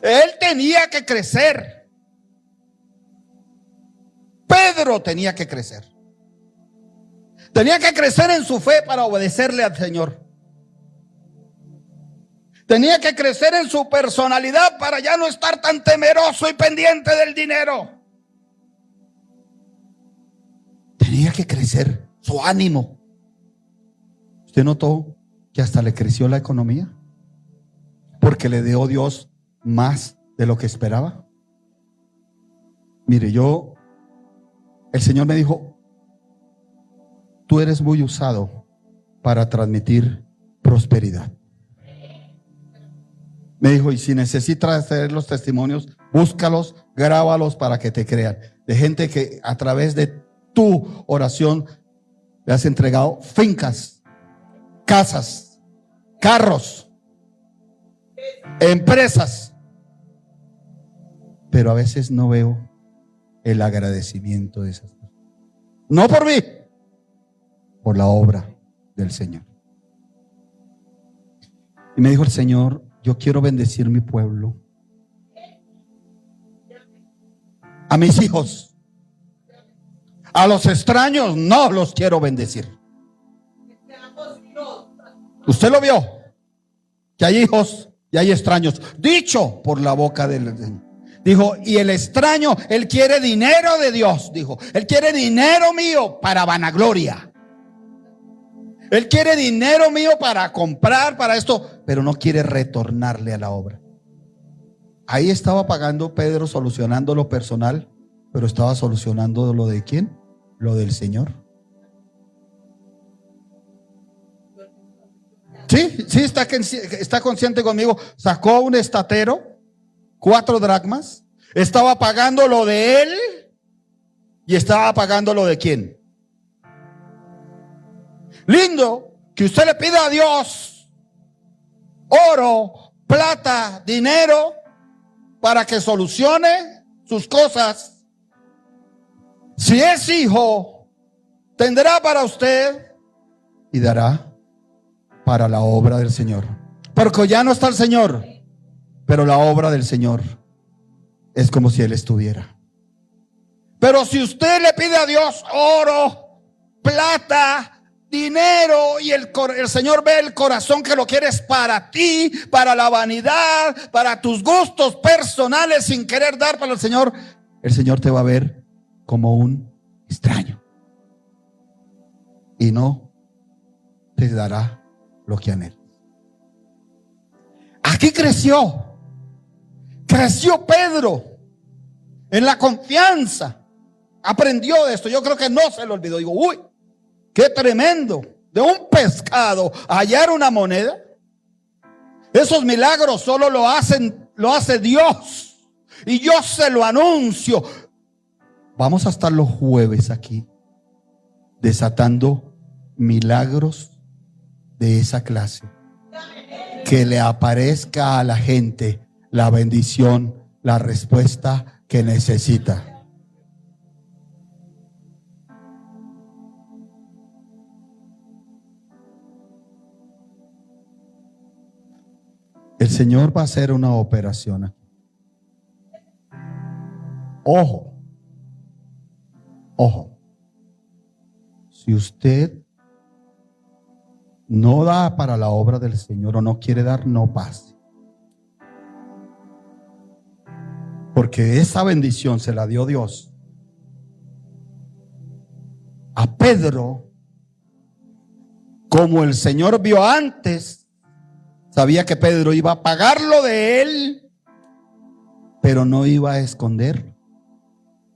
Él tenía que crecer. Pedro tenía que crecer. Tenía que crecer en su fe para obedecerle al Señor. Tenía que crecer en su personalidad para ya no estar tan temeroso y pendiente del dinero. Tenía que crecer su ánimo. ¿Usted notó que hasta le creció la economía? Porque le dio Dios más de lo que esperaba. Mire, el Señor me dijo: tú eres muy usado para transmitir prosperidad. Me dijo: y si necesitas hacer los testimonios, búscalos, grábalos para que te crean. De gente que a través de tu oración le has entregado fincas, casas, carros, empresas. Pero a veces no veo el agradecimiento de esas cosas. No por mí, por la obra del Señor. Y me dijo el Señor: yo quiero bendecir mi pueblo, a mis hijos, a los extraños no los quiero bendecir. Usted lo vio, que hay hijos y hay extraños, dicho por la boca del Señor. Dijo: y el extraño, él quiere dinero de Dios. Dijo: él quiere dinero mío para vanagloria. Él quiere dinero mío para comprar, para esto, pero no quiere retornarle a la obra. Ahí estaba pagando Pedro, solucionando lo personal, pero estaba solucionando lo de ¿quién? Lo del Señor. Sí, está consciente conmigo. Sacó un estatero, 4 dracmas, estaba pagando lo de él y estaba pagando lo de ¿quién? Lindo que usted le pida a Dios oro, plata, dinero para que solucione sus cosas. Si es hijo, tendrá para usted y dará para la obra del Señor. Porque ya no está el Señor, pero la obra del Señor es como si Él estuviera. Pero si usted le pide a Dios oro, plata, dinero, y el Señor ve el corazón que lo quieres para ti, para la vanidad, para tus gustos personales, sin querer dar para el Señor te va a ver como un extraño y no te dará lo que anhelas. Aquí creció Pedro en la confianza, aprendió de esto. Yo creo que no se lo olvidó. Digo: uy, qué tremendo, de un pescado hallar una moneda. Esos milagros solo lo hace Dios, y yo se lo anuncio. Vamos a estar los jueves aquí desatando milagros de esa clase. Que le aparezca a la gente la bendición, la respuesta que necesita. El Señor va a hacer una operación aquí. Ojo, ojo. Si usted no da para la obra del Señor o no quiere dar, no pase. Porque esa bendición se la dio Dios a Pedro. Como el Señor vio antes, sabía que Pedro iba a pagar lo de él, pero no iba a esconder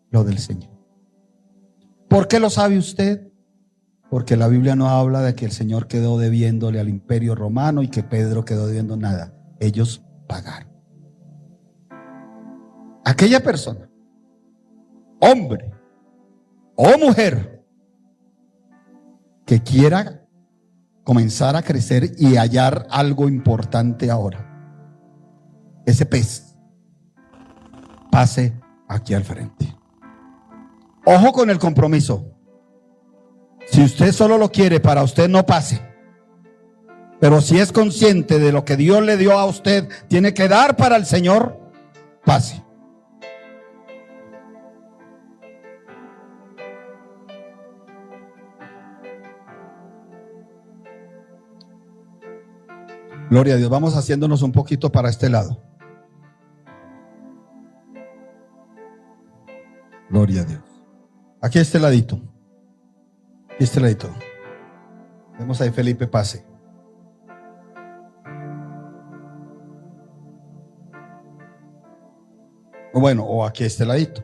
lo del Señor. ¿Por qué lo sabe usted? Porque la Biblia no habla de que el Señor quedó debiéndole al Imperio Romano y que Pedro quedó debiendo nada. Ellos pagaron. Aquella persona, hombre o mujer, que quiera comenzar a crecer y hallar algo importante ahora, ese pez, pase aquí al frente. Ojo con el compromiso. Si usted solo lo quiere para usted, no pase. Pero si es consciente de lo que Dios le dio a usted, tiene que dar para el Señor, pase. Gloria a Dios. Vamos haciéndonos un poquito para este lado. Gloria a Dios. Aquí este ladito. Aquí este ladito. Vemos ahí Felipe, pase. O bueno, o aquí este ladito.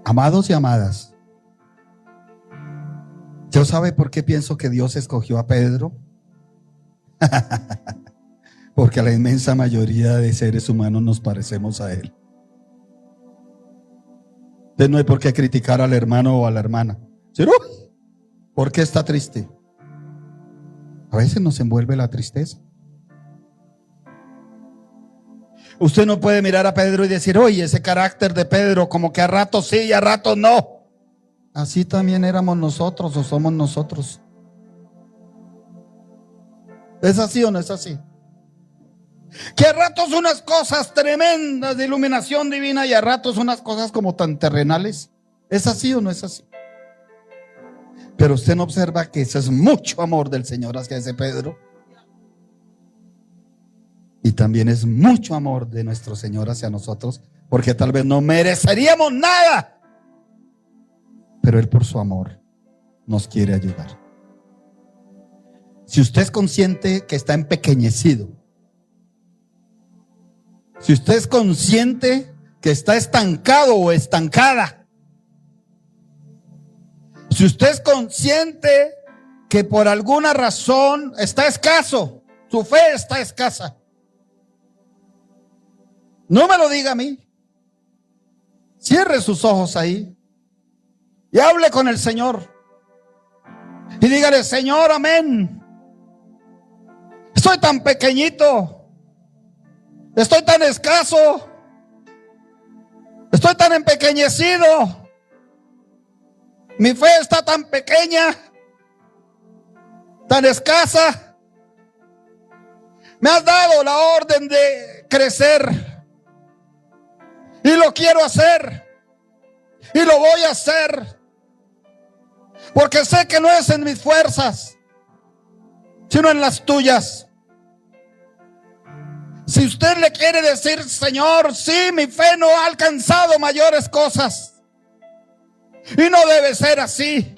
Amados y amadas, ¿yo sabe por qué pienso que Dios escogió a Pedro? Porque a la inmensa mayoría de seres humanos nos parecemos a él. Entonces no hay por qué criticar al hermano o a la hermana. ¿Sí? ¿Por qué está triste? A veces nos envuelve la tristeza. Usted no puede mirar a Pedro y decir, oye, ese carácter de Pedro, como que a ratos sí y a ratos no. Así también éramos nosotros o somos nosotros. ¿Es así o no es así? Que a ratos unas cosas tremendas de iluminación divina y a ratos unas cosas como tan terrenales. ¿Es así o no es así? Pero usted no observa que eso es mucho amor del Señor hacia ese Pedro. Y también es mucho amor de nuestro Señor hacia nosotros, porque tal vez no mereceríamos nada, pero Él por su amor nos quiere ayudar. Si usted es consciente que está empequeñecido, si usted es consciente que está estancado o estancada, si usted es consciente que por alguna razón está escaso, su fe está escasa, no me lo diga a mí. Cierre sus ojos ahí y hable con el Señor y dígale: Señor, amén. Estoy tan pequeñito, estoy tan escaso, estoy tan empequeñecido, mi fe está tan pequeña, tan escasa. Me has dado la orden de crecer y lo quiero hacer y lo voy a hacer, porque sé que no es en mis fuerzas, sino en las tuyas. Si usted le quiere decir: Señor, sí, mi fe no ha alcanzado mayores cosas, y no debe ser así,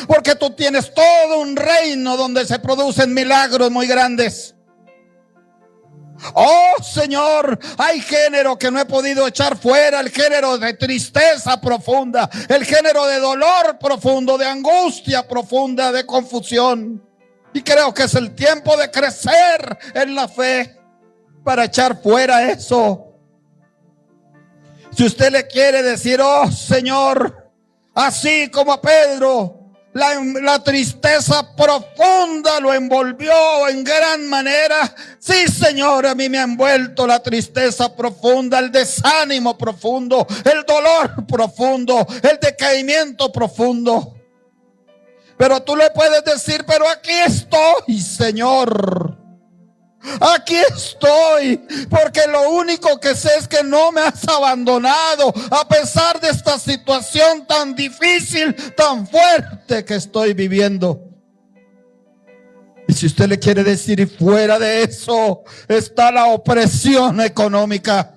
porque tú tienes todo un reino donde se producen milagros muy grandes. Oh Señor, hay género que no he podido echar fuera, el género de tristeza profunda, el género de dolor profundo, de angustia profunda, de confusión. Y creo que es el tiempo de crecer en la fe para echar fuera eso. Si usted le quiere decir: oh Señor, así como a Pedro la tristeza profunda lo envolvió en gran manera. Sí, Señor, a mí me ha envuelto la tristeza profunda, el desánimo profundo, el dolor profundo, el decaimiento profundo. Pero tú le puedes decir: pero aquí estoy, Señor. Aquí estoy, porque lo único que sé es que no me has abandonado a pesar de esta situación tan difícil, tan fuerte que estoy viviendo. Y si usted le quiere decir: y fuera de eso está la opresión económica,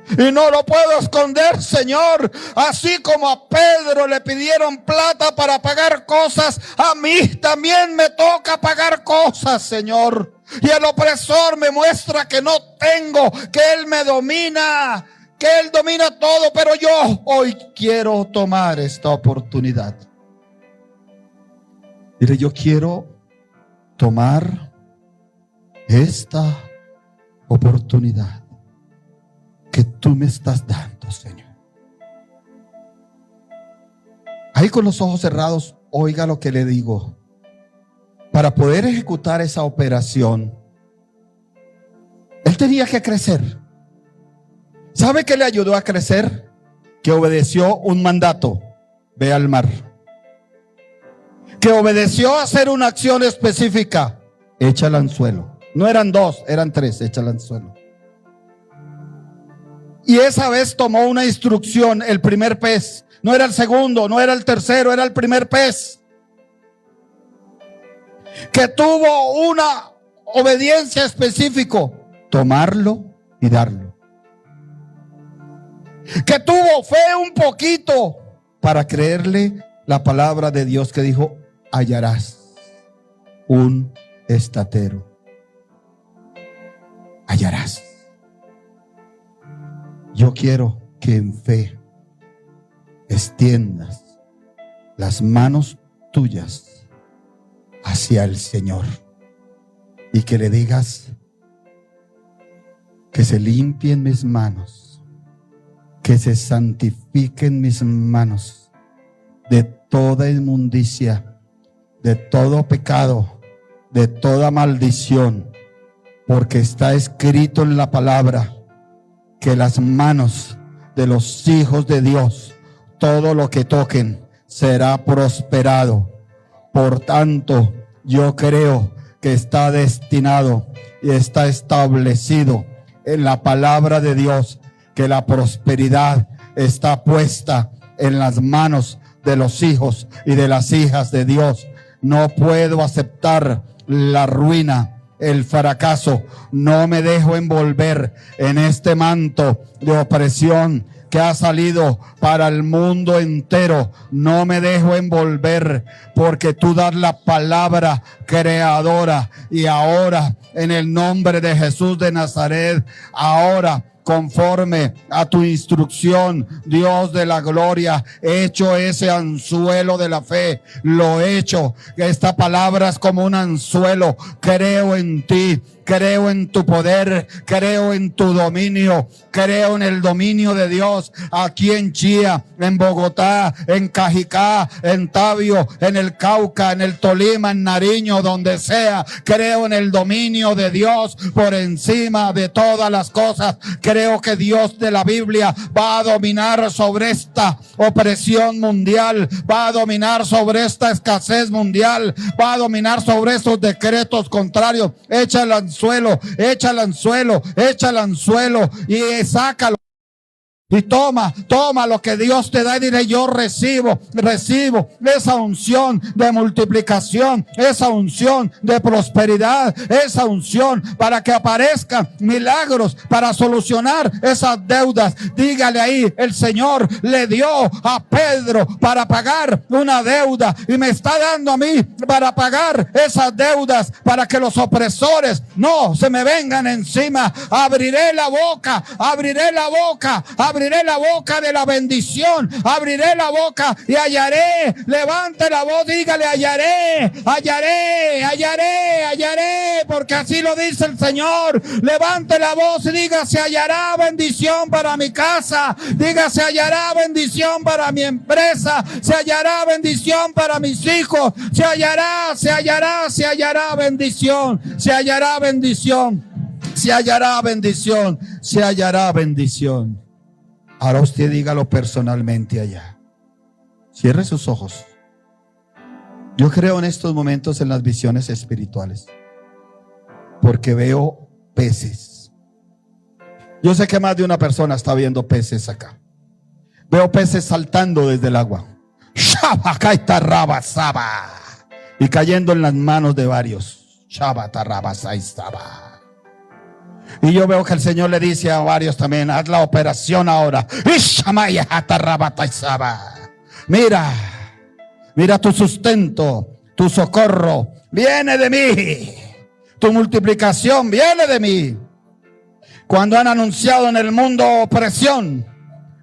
y no lo puedo esconder, Señor. Así como a Pedro le pidieron plata para pagar cosas, a mí también me toca pagar cosas, Señor. Y el opresor me muestra que no tengo, que él me domina, que él domina todo. Pero yo hoy quiero tomar esta oportunidad. Dile: yo quiero tomar esta oportunidad que tú me estás dando, Señor. Ahí con los ojos cerrados, oiga lo que le digo. Para poder ejecutar esa operación, Él tenía que crecer. ¿Sabe qué le ayudó a crecer? Que obedeció un mandato: ve al mar. Que obedeció a hacer una acción específica: echa el anzuelo. No eran 2, eran 3, echa el anzuelo. Y esa vez tomó una instrucción, el primer pez. No era el segundo, no era el tercero, era el primer pez. Que tuvo una obediencia específica: tomarlo y darlo. Que tuvo fe un poquito para creerle la palabra de Dios que dijo: hallarás un estatero. Hallarás. Yo quiero que en fe extiendas las manos tuyas hacia el Señor y que le digas: que se limpien mis manos, que se santifiquen mis manos de toda inmundicia, de todo pecado, de toda maldición, porque está escrito en la palabra que las manos de los hijos de Dios, todo lo que toquen será prosperado. Por tanto, yo creo que está destinado y está establecido en la palabra de Dios que la prosperidad está puesta en las manos de los hijos y de las hijas de Dios. No puedo aceptar la ruina, el fracaso. No me dejo envolver en este manto de opresión que ha salido para el mundo entero. No me dejo envolver, porque tú das la palabra creadora. Y ahora, en el nombre de Jesús de Nazaret, ahora, conforme a tu instrucción, Dios de la gloria, he hecho ese anzuelo de la fe, lo he hecho. Esta palabra es como un anzuelo. Creo en ti, creo en tu poder, creo en tu dominio, creo en el dominio de Dios aquí en Chía, en Bogotá, en Cajicá, en Tabio, en el Cauca, en el Tolima, en Nariño, donde sea. Creo en el dominio de Dios por encima de todas las cosas. Creo que Dios de la Biblia va a dominar sobre esta opresión mundial, va a dominar sobre esta escasez mundial, va a dominar sobre estos decretos contrarios. Echa el anzuelo, echa el anzuelo, echa el anzuelo y sácalo. Y toma lo que Dios te da y dile: yo recibo esa unción de multiplicación, esa unción de prosperidad, esa unción para que aparezcan milagros, para solucionar esas deudas. Dígale ahí: el Señor le dio a Pedro para pagar una deuda y me está dando a mí para pagar esas deudas, para que los opresores no se me vengan encima. Abriré la boca, abriré la boca, abriré la boca de la bendición, abriré la boca y hallaré. Levante la voz, dígale: hallaré, hallaré, hallaré, hallaré, porque así lo dice el Señor. Levante la voz y diga: se hallará bendición para mi casa, diga: se hallará bendición para mi empresa, se hallará bendición para mis hijos, se hallará, se hallará, se hallará bendición, se hallará bendición, se hallará bendición, se hallará bendición. Ahora usted dígalo personalmente allá. Cierre sus ojos. Yo creo en estos momentos en las visiones espirituales, porque veo peces. Yo sé que más de una persona está viendo peces acá. Veo peces saltando desde el agua y cayendo en las manos de varios. Y yo veo que el Señor le dice a varios también: haz la operación ahora. Mira tu sustento, tu socorro viene de mí, tu multiplicación viene de mí. Cuando han anunciado en el mundo opresión,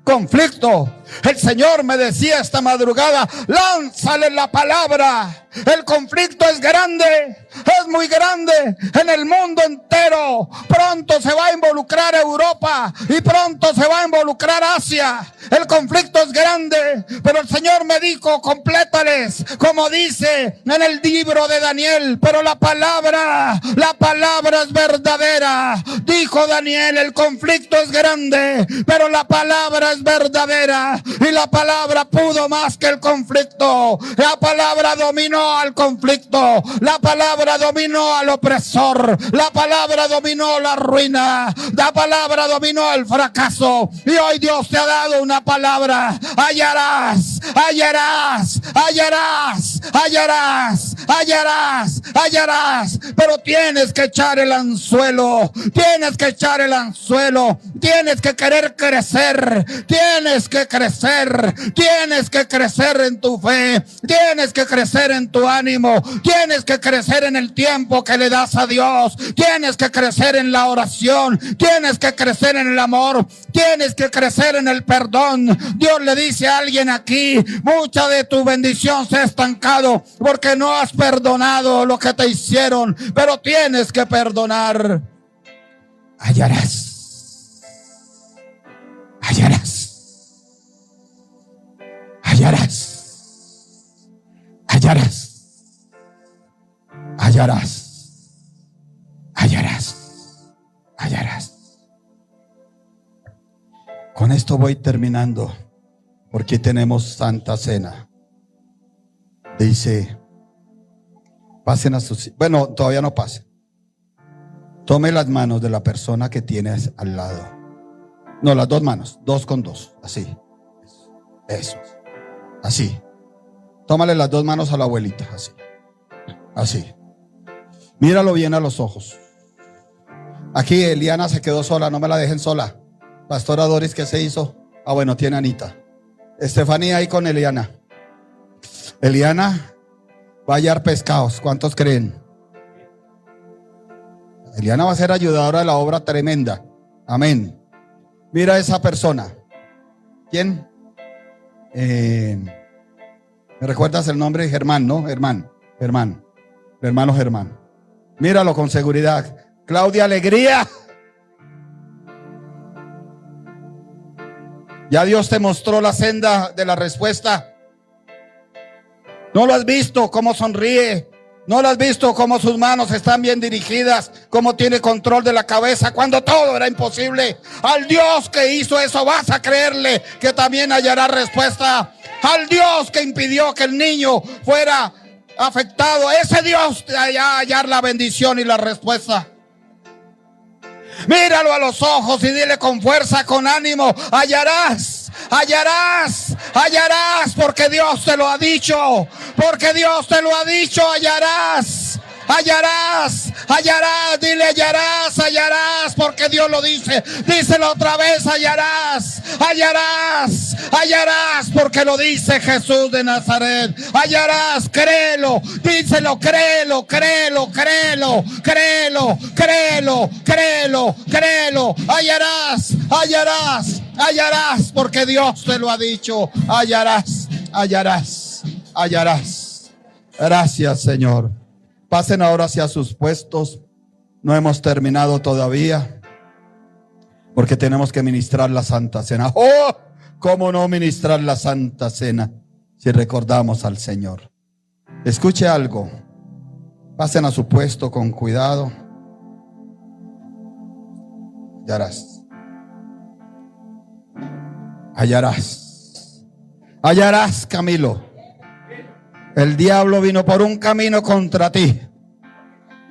conflicto, El Señor me decía esta madrugada: lánzale la palabra. El conflicto es grande, es muy grande en el mundo entero. Pronto se va a involucrar Europa y pronto se va a involucrar Asia. El conflicto es grande, pero el Señor me dijo: complétales, como dice en el libro de Daniel. Pero la palabra es verdadera. Dijo Daniel: el conflicto es grande, pero la palabra es verdadera. Y la palabra pudo más que el conflicto. La palabra dominó al conflicto. La palabra dominó al opresor. La palabra dominó la ruina. La palabra dominó el fracaso. Y hoy Dios te ha dado una palabra. Hallarás, hallarás, hallarás, hallarás, hallarás, hallarás. Pero tienes que echar el anzuelo. Tienes que echar el anzuelo. Tienes que querer crecer. Tienes que crecer. Tienes que crecer en tu fe. Tienes que crecer en tu ánimo. Tienes que crecer en el tiempo que le das a Dios. Tienes que crecer en la oración. Tienes que crecer en el amor. Tienes que crecer en el perdón. Dios le dice a alguien aquí: mucha de tu bendición se ha estancado porque no has perdonado lo que te hicieron. Pero tienes que perdonar. Hallarás. Hallarás. Hallarás. Hallarás. Hallarás. Hallarás. Hallarás. Con esto voy terminando, porque tenemos Santa Cena. Dice: pasen a sus... Bueno, todavía no pasen. Tome las manos de la persona que tienes al lado. No, las dos manos, 2 con 2, así. Eso. Así. Tómale las 2 manos a la abuelita, así. Así. Míralo bien a los ojos. Aquí Eliana se quedó sola, no me la dejen sola. Pastora Doris, ¿qué se hizo? Ah, bueno, tiene Anita. Estefanía ahí con Eliana. Eliana va a hallar pescados. ¿Cuántos creen? Eliana va a ser ayudadora de la obra tremenda. Amén. Mira a esa persona. ¿Quién? ¿Me recuerdas el nombre? Germán, ¿no? Germán. El hermano Germán. Míralo con seguridad. Claudia Alegría. Ya Dios te mostró la senda de la respuesta. ¿No lo has visto cómo sonríe? ¿No lo has visto cómo sus manos están bien dirigidas? ¿Cómo tiene control de la cabeza cuando todo era imposible? Al Dios que hizo eso vas a creerle que también hallará respuesta. Al Dios que impidió que el niño fuera afectado, ese Dios te hará hallar la bendición y la respuesta. Míralo a los ojos y dile con fuerza, con ánimo: hallarás, hallarás, hallarás, porque Dios te lo ha dicho, porque Dios te lo ha dicho. Hallarás, hallarás, hallarás, dile hallarás, hallarás, porque Dios lo dice. Díselo otra vez: hallarás, hallarás, hallarás, porque lo dice Jesús de Nazaret. Hallarás, créelo, díselo, créelo, créelo, créelo, créelo, créelo, créelo, créelo. Hallarás, hallarás, hallarás, porque Dios te lo ha dicho. Hallarás, hallarás, hallarás. Gracias, Señor. Pasen ahora hacia sus puestos. No hemos terminado todavía, porque tenemos que ministrar la Santa Cena. ¡Oh! ¿Cómo no ministrar la Santa Cena si recordamos al Señor? Escuche algo. Pasen a su puesto con cuidado. Hallarás. Hallarás. Hallarás, Camilo. El diablo vino por un camino contra ti,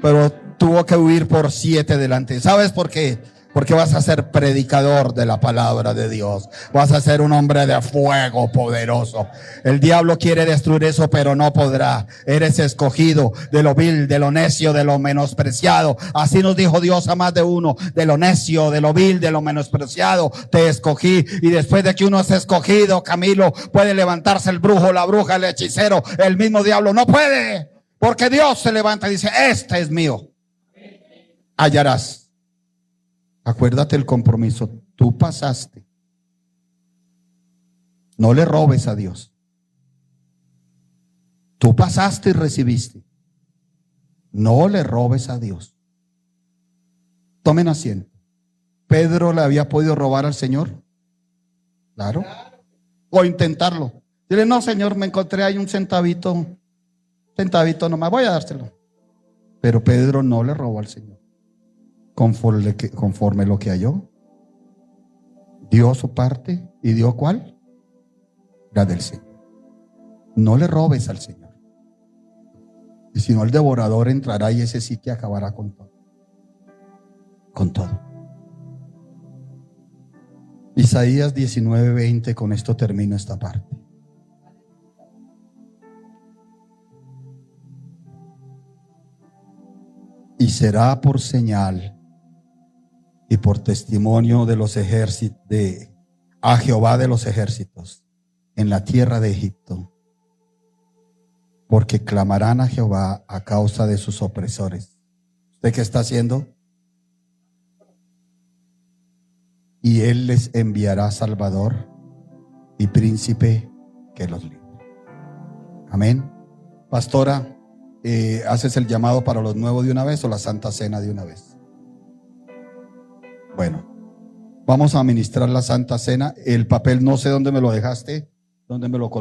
pero tuvo que huir por 7 delante. ¿Sabes por qué? Porque vas a ser predicador de la palabra de Dios. Vas a ser un hombre de fuego poderoso. El diablo quiere destruir eso, pero no podrá. Eres escogido de lo vil, de lo necio, de lo menospreciado. Así nos dijo Dios a más de uno: de lo necio, de lo vil, de lo menospreciado te escogí. Y después de que uno es escogido, Camilo, puede levantarse el brujo, la bruja, el hechicero, el mismo diablo no puede, porque Dios se levanta y dice: este es mío. Hallarás. Acuérdate el compromiso. Tú pasaste. No le robes a Dios. Tú pasaste y recibiste. No le robes a Dios. Tomen asiento. ¿Pedro le había podido robar al Señor? Claro. O intentarlo. Dile, no, Señor, me encontré ahí un centavito nomás, voy a dárselo. Pero Pedro no le robó al Señor. Conforme lo que halló, dio su parte y dio ¿cuál? La del Señor. No le robes al Señor. Y si no, el devorador entrará y ese sí que acabará con todo. Con todo. Isaías 19:20, con esto termino esta parte. Y será por señal y por testimonio de los ejércitos a Jehová de los ejércitos en la tierra de Egipto, porque clamarán a Jehová a causa de sus opresores. ¿Usted qué está haciendo? Y él les enviará Salvador y príncipe que los libre. Amén. Pastora, ¿haces el llamado para los nuevos de una vez o la Santa Cena de una vez? Bueno, vamos a administrar la Santa Cena. El papel no sé dónde me lo dejaste, dónde me lo colocaste.